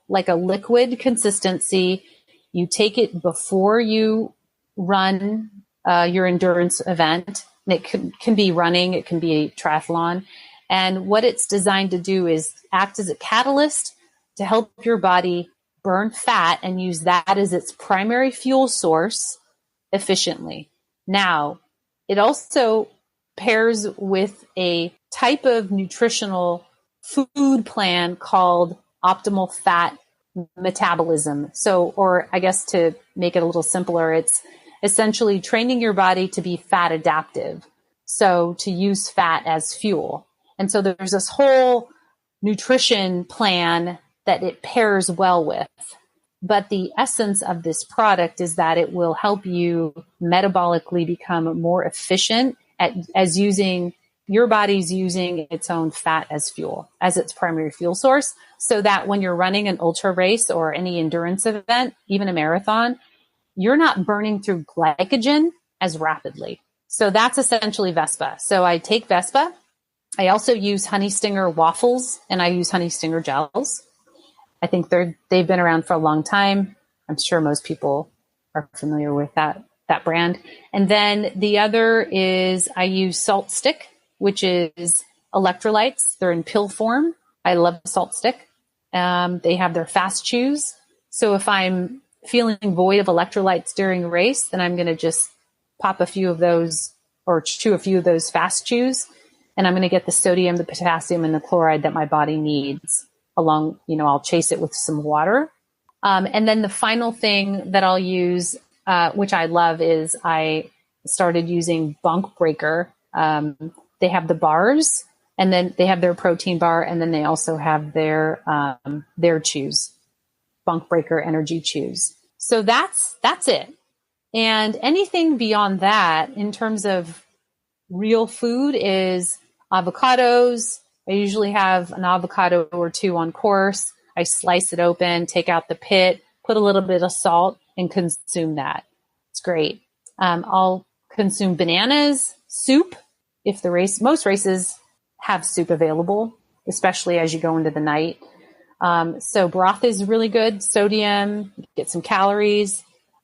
like a liquid consistency. You take it before you run your endurance event. And it can be running, it can be a triathlon. And what it's designed to do is act as a catalyst to help your body burn fat and use that as its primary fuel source efficiently. Now, it also pairs with a type of nutritional food plan called optimal fat metabolism. So, or I guess to make it a little simpler, it's essentially training your body to be fat adaptive. So to use fat as fuel. And so there's this whole nutrition plan that it pairs well with. But the essence of this product is that it will help you metabolically become more efficient as using your body's using its own fat as fuel, as its primary fuel source, so that when you're running an ultra race or any endurance event, even a marathon, you're not burning through glycogen as rapidly. So that's essentially Vespa. So I take Vespa. I also use Honey Stinger waffles, and I use Honey Stinger gels. I think they've been around for a long time. I'm sure most people are familiar with that brand. And then the other is I use Salt Stick, which is electrolytes. They're in pill form. I love Salt Stick. They have their fast chews. So if I'm feeling void of electrolytes during a race, then I'm going to just pop a few of those or chew a few of those fast chews. And I'm going to get the sodium, the potassium, and the chloride that my body needs along, I'll chase it with some water. And then the final thing that I'll use, which I love, is I started using Bunk Breaker. They have the bars, and then they have their protein bar, and then they also have their chews, Bunk Breaker Energy Chews. So that's it. And anything beyond that in terms of real food is avocados. I usually have an avocado or two on course. I slice it open, take out the pit, put a little bit of salt, and consume that. It's great. I'll consume bananas, soup. If most races have soup available, especially as you go into the night. So broth is really good. Sodium, get some calories.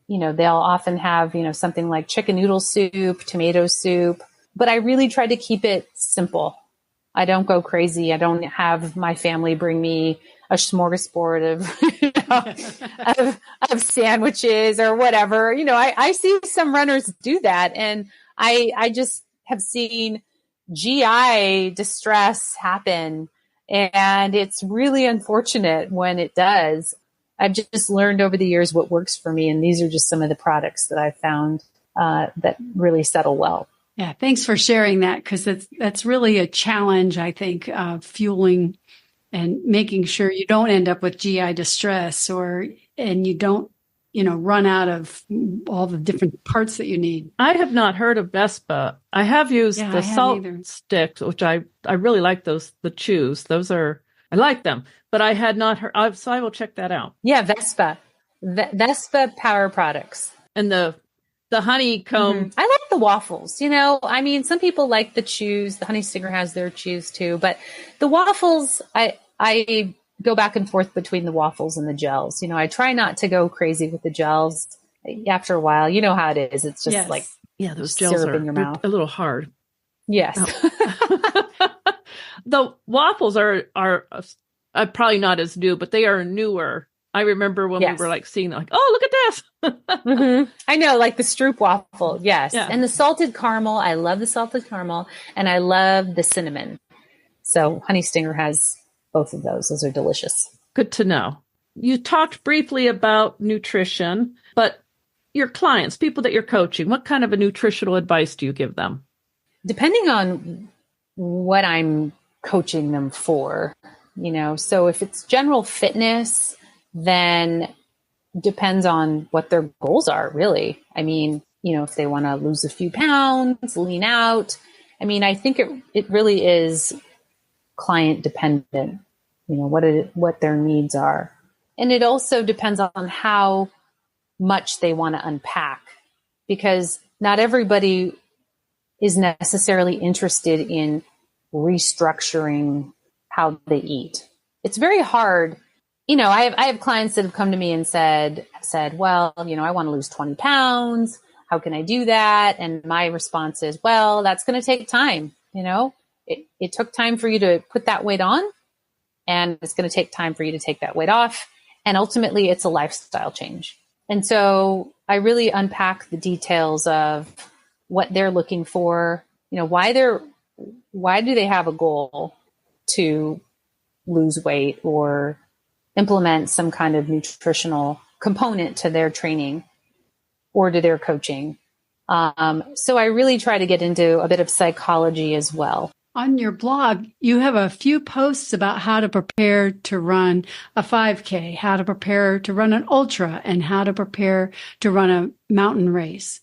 They'll often have, something like chicken noodle soup, tomato soup, but I really try to keep it simple. I don't go crazy. I don't have my family bring me a smorgasbord of sandwiches or whatever. I see some runners do that, and I just have seen GI distress happen, and it's really unfortunate when it does. I've just learned over the years what works for me, and these are just some of the products that I've found that really settle well. Yeah, thanks for sharing that, because that's really a challenge, I think, fueling and making sure you don't end up with GI distress and you don't run out of all the different parts that you need. I have not heard of Vespa. I have used the salt sticks, which I really like the chews. I like them, but I had not heard, so I will check that out. Yeah, Vespa. Vespa Power Products. And the honeycomb. Mm-hmm. I like the waffles, some people like the chews. The Honey Stinger has their chews too, but the waffles, I go back and forth between the waffles and the gels. I try not to go crazy with the gels. After a while, you know how it is. It's just those gels are in your mouth. A little hard. Yes. Oh. The waffles are probably not as new, but they are newer. I remember when we were seeing them, oh, look at this. Mm-hmm. I know, like the Stroop waffle. Yes. Yeah. And the salted caramel. I love the salted caramel, and I love the cinnamon. So Honey Stinger has both of those. Those are delicious. Good to know. You talked briefly about nutrition, but your clients, people that you're coaching, what kind of a nutritional advice do you give them? Depending on what I'm coaching them for, so if it's general fitness, then depends on what their goals are, really. If they want to lose a few pounds, lean out. I think it really is client dependent, what their needs are. And it also depends on how much they want to unpack, because not everybody is necessarily interested in restructuring how they eat. It's very hard. I have clients that have come to me and said, well, I want to lose 20 pounds. How can I do that? And my response is, well, that's going to take time. It took time for you to put that weight on, and it's going to take time for you to take that weight off. And ultimately it's a lifestyle change. And so I really unpack the details of what they're looking for, why do they have a goal to lose weight or implement some kind of nutritional component to their training or to their coaching. So I really try to get into a bit of psychology as well. On your blog, you have a few posts about how to prepare to run a 5K, how to prepare to run an ultra, and how to prepare to run a mountain race.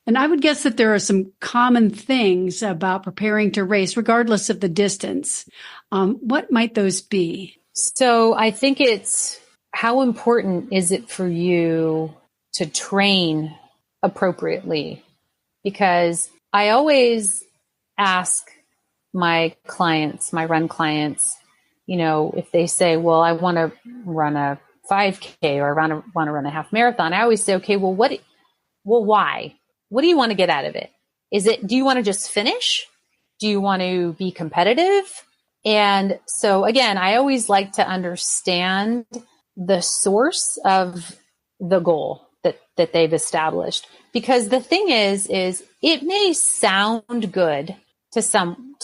And I would guess that there are some common things about preparing to race, regardless of the distance. What might those be? So I think it's how important is it for you to train appropriately? Because I always ask my clients, my run clients, if they say, well, I want to run a 5K or I want to run a half marathon, I always say, okay, well, why? What do you want to get out of it? Do you want to just finish? Do you want to be competitive? And so again, I always like to understand the source of the goal that they've established, because the thing is it may sound good to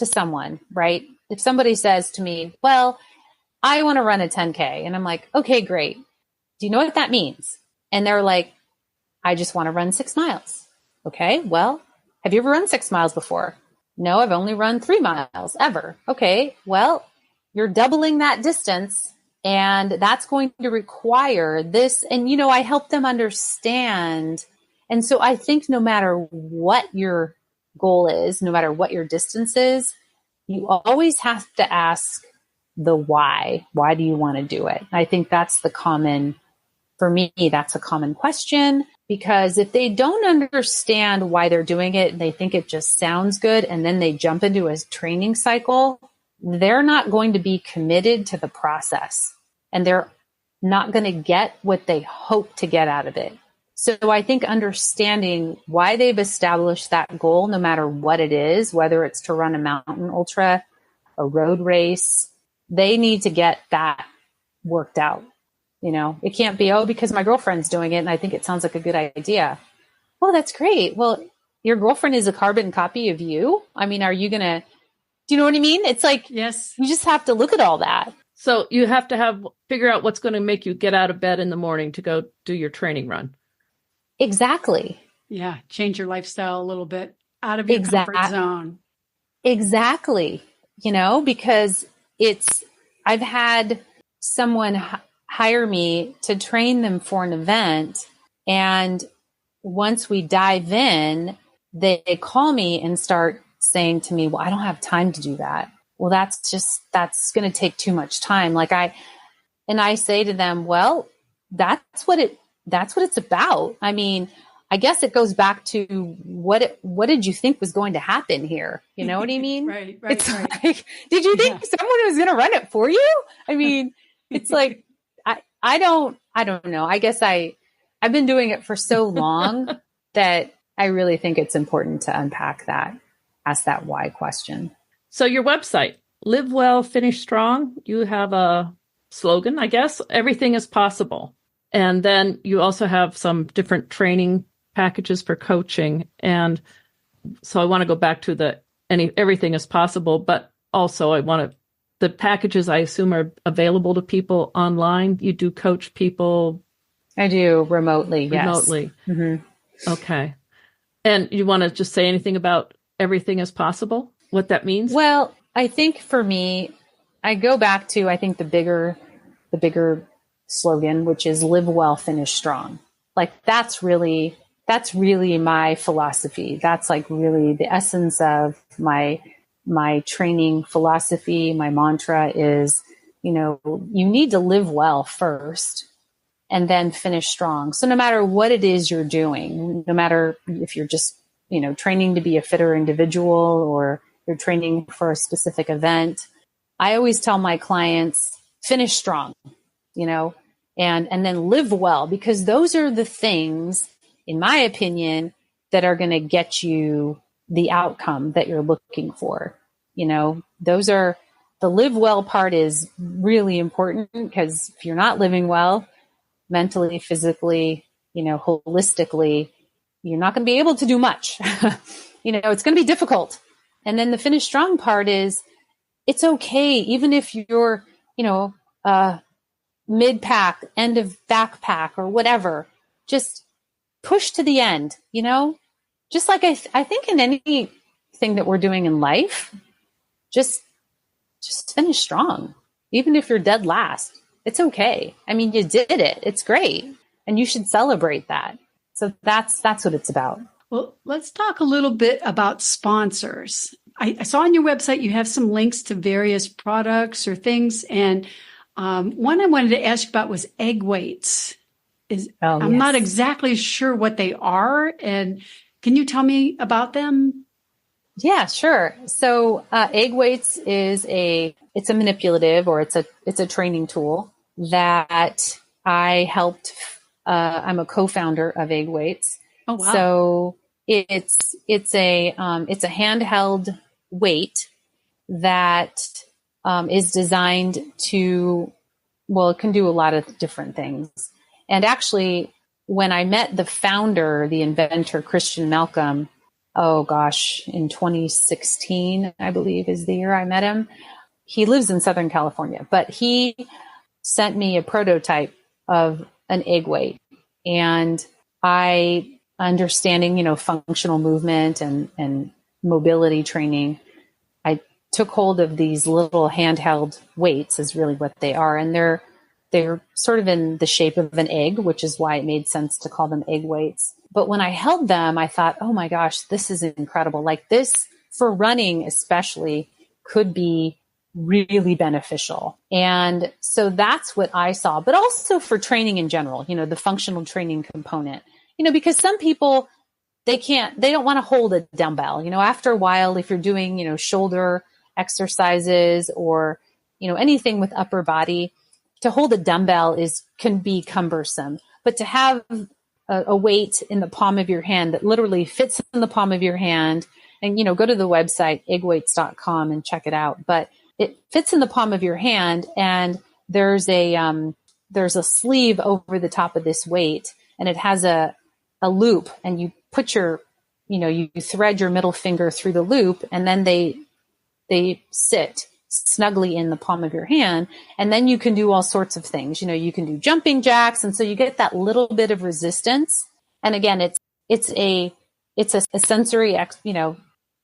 someone, right? If somebody says to me, well, I want to run a 10K, and I'm like, okay, great. Do you know what that means? And they're like, I just want to run 6 miles. Okay, well, have you ever run 6 miles before? No, I've only run 3 miles ever. Okay, well, you're doubling that distance, and that's going to require this. And, I help them understand. And so I think no matter what your goal is, no matter what your distance is, you always have to ask the why. Why do you want to do it? I think that's for me, that's a common question, because if they don't understand why they're doing it, and they think it just sounds good, and then they jump into a training cycle, they're not going to be committed to the process, and they're not going to get what they hope to get out of it. So I think understanding why they've established that goal, no matter what it is, whether it's to run a mountain ultra, a road race, they need to get that worked out. It can't be, because my girlfriend's doing it and I think it sounds like a good idea. Well, that's great. Well, your girlfriend is a carbon copy of you. Are you going to, do you know what I mean? It's like, yes, you just have to look at all that. So you have to figure out what's going to make you get out of bed in the morning to go do your training run. Exactly. Yeah. Change your lifestyle a little bit out of your comfort zone. Exactly. Because I've had someone hire me to train them for an event, And once we dive in, they call me and start saying to me, well, I don't have time to do that. Well, that's going to take too much time. I say to them, well, that's what it's about. I mean, I guess it goes back to what did you think was going to happen here? You know what I mean? Right. It's like, did you think someone was going to run it for you? I mean, it's like, I don't know. I guess I've been doing it for so long that I really think it's important to unpack that, ask that why question. So your website, Live Well, Finish Strong, you have a slogan, I guess, everything is possible. And then you also have some different training packages for coaching. And so I want to go back to everything is possible, but also the packages I assume are available to people online. You do coach people. I do remotely. Yes. Remotely. Mm-hmm. Okay. And you want to just say anything about everything is possible? What that means? Well, I think for me, I go back to, I think the bigger slogan, which is live well, finish strong. Like that's really my philosophy. That's like really the essence of my training philosophy. My mantra is, you need to live well first and then finish strong. So no matter what it is you're doing, no matter if you're just, training to be a fitter individual or you're training for a specific event, I always tell my clients, finish strong, and then live well, because those are the things, in my opinion, that are going to get you the outcome that you're looking for. Those are the live well part is really important, because if you're not living well, mentally, physically, holistically, you're not going to be able to do much. It's going to be difficult. And then the finish strong part is it's okay. Even if you're, mid pack, end of backpack or whatever, just push to the end, just like I think in anything that we're doing in life, just finish strong. Even if you're dead last, it's okay. I mean, you did it. It's great. And you should celebrate that. So that's what it's about. Well, let's talk a little bit about sponsors. I saw on your website, you have some links to various products or things. And one I wanted to ask about was egg weights. I'm not exactly sure what they are. And can you tell me about them? Yeah, sure. So egg weights is it's a manipulative, or it's a training tool that I helped. I'm a co-founder of Egg Weights. Oh, wow. So it's a handheld weight that is designed to, it can do a lot of different things. And actually, when I met the founder, the inventor, Christian Malcolm, in 2016, I believe is the year I met him. He lives in Southern California, but he sent me a prototype of an egg weight. And I, understanding, functional movement and mobility training, I took hold of these little handheld weights, is really what they are. And they're sort of in the shape of an egg, which is why it made sense to call them egg weights. But when I held them, I thought, oh my gosh, this is incredible. Like this, for running especially, could be really beneficial. And so that's what I saw, but also for training in general, the functional training component, because some people, they don't want to hold a dumbbell, after a while, if you're doing, shoulder exercises or, anything with upper body, to hold a dumbbell can be cumbersome, but to have a weight in the palm of your hand that literally fits in the palm of your hand, and, go to the website, eggweights.com, and check it out. But it fits in the palm of your hand, and there's a sleeve over the top of this weight, and it has a loop, and you put you thread your middle finger through the loop, and then they sit snugly in the palm of your hand. And then you can do all sorts of things. You can do jumping jacks. And so you get that little bit of resistance. And again, it's a sensory,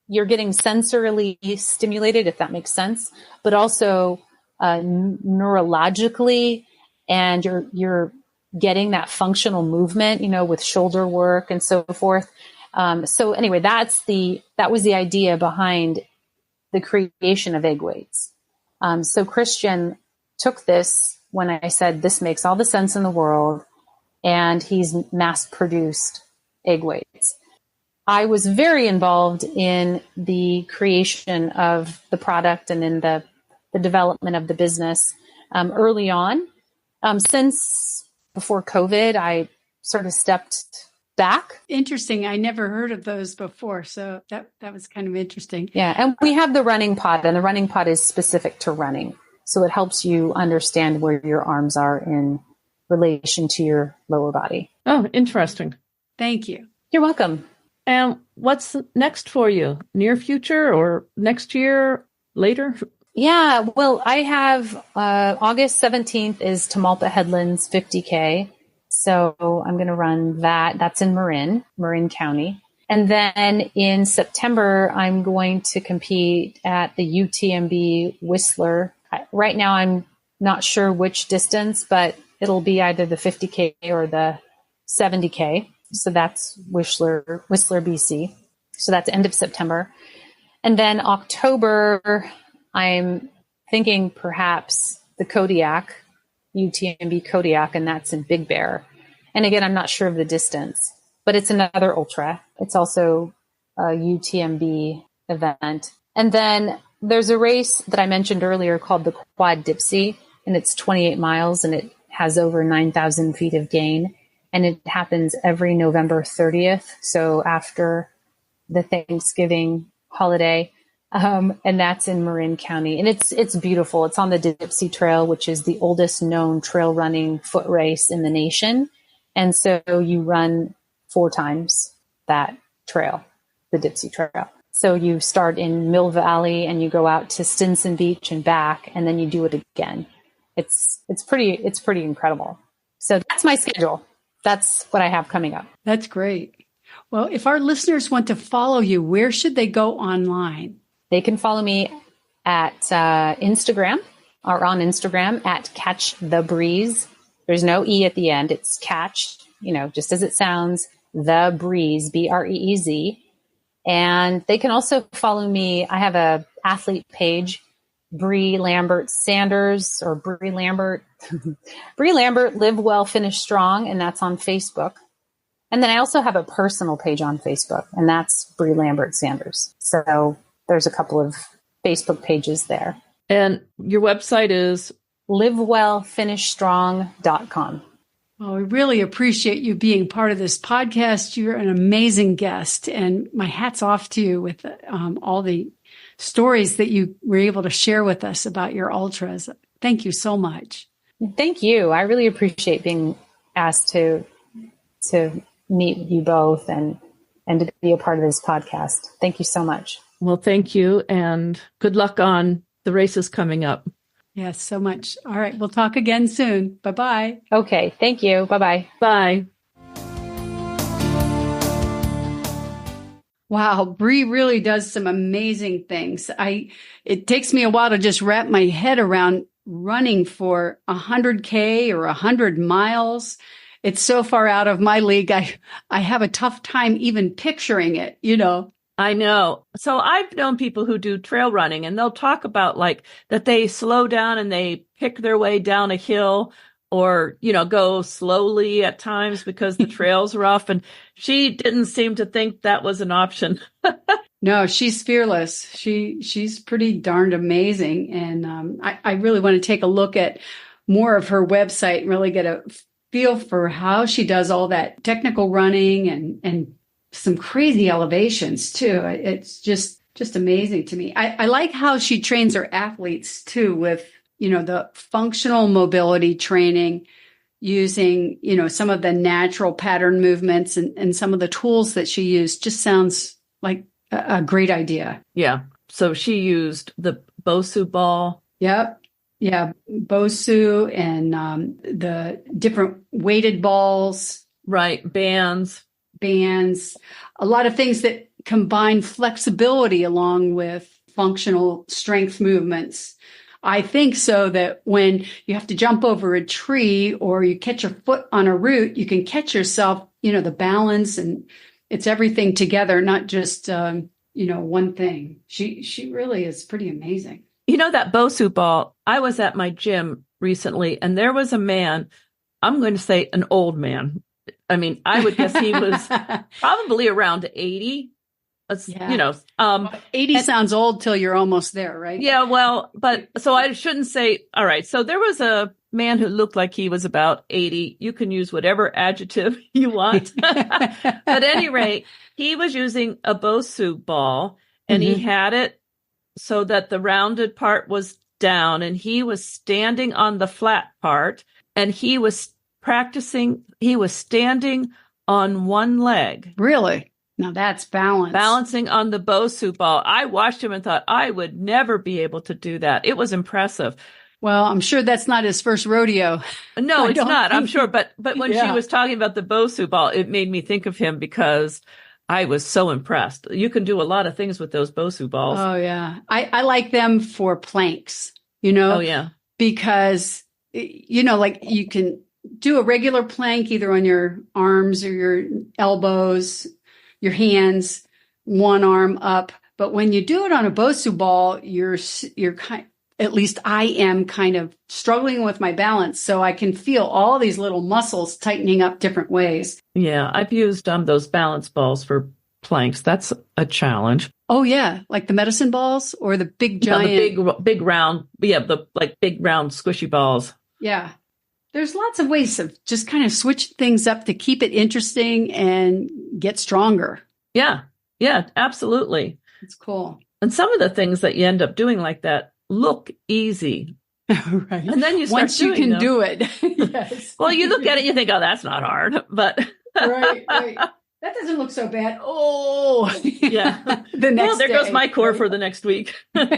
you're getting sensorily stimulated, if that makes sense, but also neurologically, and you're getting that functional movement, with shoulder work and so forth. So anyway, that was the idea behind the creation of egg weights. So Christian took this when I said this makes all the sense in the world, and he's mass produced egg weights. I was very involved in the creation of the product and in the development of the business early on. Since before COVID, I sort of stepped back. Interesting. I never heard of those before. So that was kind of interesting. Yeah. And we have the running pod, and the running pod is specific to running. So it helps you understand where your arms are in relation to your lower body. Oh, interesting. Thank you. You're welcome. And what's next for you? Near future or next year, later? Yeah, well, I have August 17th is Tamalpa Headlands 50K. So I'm going to run that. That's in Marin County. And then in September, I'm going to compete at the UTMB Whistler. Right now, I'm not sure which distance, but it'll be either the 50K or the 70K. So that's Whistler, BC. So that's end of September. And then October, I'm thinking perhaps the Kodiak, UTMB Kodiak, and that's in Big Bear. And again, I'm not sure of the distance, but it's another ultra. It's also a UTMB event. And then there's a race that I mentioned earlier called the Quad Dipsy, and it's 28 miles, and it has over 9,000 feet of gain. And it happens every November 30th. So after the Thanksgiving holiday. And that's in Marin County. And it's beautiful. It's on the Dipsy Trail, which is the oldest known trail running foot race in the nation. And so you run 4 times that trail, the Dipsy Trail. So you start in Mill Valley and you go out to Stinson Beach and back, and then you do it again. It's pretty incredible. So that's my schedule. That's what I have coming up. That's great. Well, if our listeners want to follow you, where should they go online? They can follow me at Instagram, or on Instagram at Catch the Breeze. There's no E at the end. It's Catch, just as it sounds, the Breeze, BREEZ. And they can also follow me. I have a athlete page, Bree Lambert Sanders, or Bree Lambert, Bree Lambert, Live Well, Finish Strong. And that's on Facebook. And then I also have a personal page on Facebook, and that's Bree Lambert Sanders. So there's a couple of Facebook pages there. And your website is? livewellfinishstrong.com. Well, we really appreciate you being part of this podcast. You're an amazing guest, and my hat's off to you with all the stories that you were able to share with us about your ultras. Thank you so much. Thank you. I really appreciate being asked to meet you both and to be a part of this podcast. Thank you so much. Well, thank you, and good luck on the races coming up. Yes, so much. All right. We'll talk again soon. Bye-bye. Okay. Thank you. Bye-bye. Bye. Wow. Bree really does some amazing things. It takes me a while to just wrap my head around running for 100K or 100 miles. It's so far out of my league. I have a tough time even picturing it, I know. So I've known people who do trail running, and they'll talk about that they slow down and they pick their way down a hill, or, go slowly at times because the trail's rough. And she didn't seem to think that was an option. No, she's fearless. She's pretty darned amazing. And I really want to take a look at more of her website and really get a feel for how she does all that technical running and some crazy elevations too. It's just amazing to me. I like how she trains her athletes too with, the functional mobility training using, some of the natural pattern movements and some of the tools that she used. Just sounds like a great idea. Yeah. So she used the Bosu ball. Yep. Yeah. Bosu and the different weighted balls. Right. Bands, a lot of things that combine flexibility along with functional strength movements. I think so that when you have to jump over a tree or you catch your foot on a root, you can catch yourself, the balance, and it's everything together, not just, one thing. She really is pretty amazing. That Bosu ball, I was at my gym recently and there was a man, I'm going to say an old man. I mean, I would guess he was probably around 80. Yeah. 80 sounds old till you're almost there, right? Yeah, well, but so I shouldn't say, all right. So there was a man who looked like he was about 80. You can use whatever adjective you want. At any rate, he was using a Bosu ball and he had it so that the rounded part was down and he was standing on the flat part and he was standing on one leg. Really? Now that's balance. Balancing on the Bosu ball. I watched him and thought I would never be able to do that. It was impressive. Well, I'm sure that's not his first rodeo. No, it's not. I'm sure. But when she was talking about the Bosu ball, it made me think of him because I was so impressed. You can do a lot of things with those Bosu balls. Oh, yeah. I like them for planks, Oh, yeah. Because, like you can do a regular plank either on your arms or your elbows, your hands, one arm up. But when you do it on a Bosu ball, you're at least I am kind of struggling with my balance. So I can feel all these little muscles tightening up different ways. Yeah, I've used those balance balls for planks. That's a challenge. Oh, yeah. Like the medicine balls or the big giant. The big round. Yeah, the big round squishy balls. Yeah. There's lots of ways of just kind of switch things up to keep it interesting and get stronger. Yeah. Yeah, absolutely. It's cool. And some of the things that you end up doing like that look easy. Right. And then you start once you can do it. Yes. Well, you look at it, you think, oh, that's not hard. But right. That doesn't look so bad. Oh, yeah. The next well, there day, goes my core for the next week. Oh,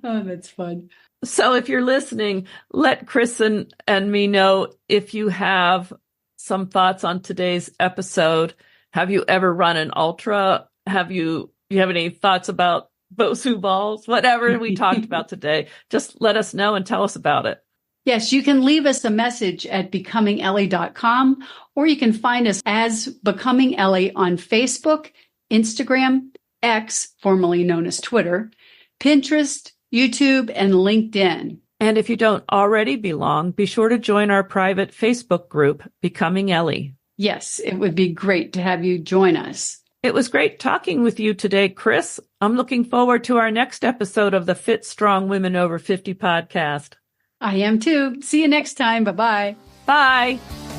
that's fun. So if you're listening, let Chris and me know if you have some thoughts on today's episode. Have you ever run an ultra? You have any thoughts about Bosu balls? Whatever we talked about today, just let us know and tell us about it. Yes, you can leave us a message at becomingellie.com, or you can find us as Becoming Ellie on Facebook, Instagram, X, formerly known as Twitter, Pinterest, YouTube, and LinkedIn. And if you don't already belong, be sure to join our private Facebook group, Becoming Ellie. Yes, it would be great to have you join us. It was great talking with you today, Chris. I'm looking forward to our next episode of the Fit Strong Women Over 50 podcast. I am too. See you next time. Bye-bye. Bye.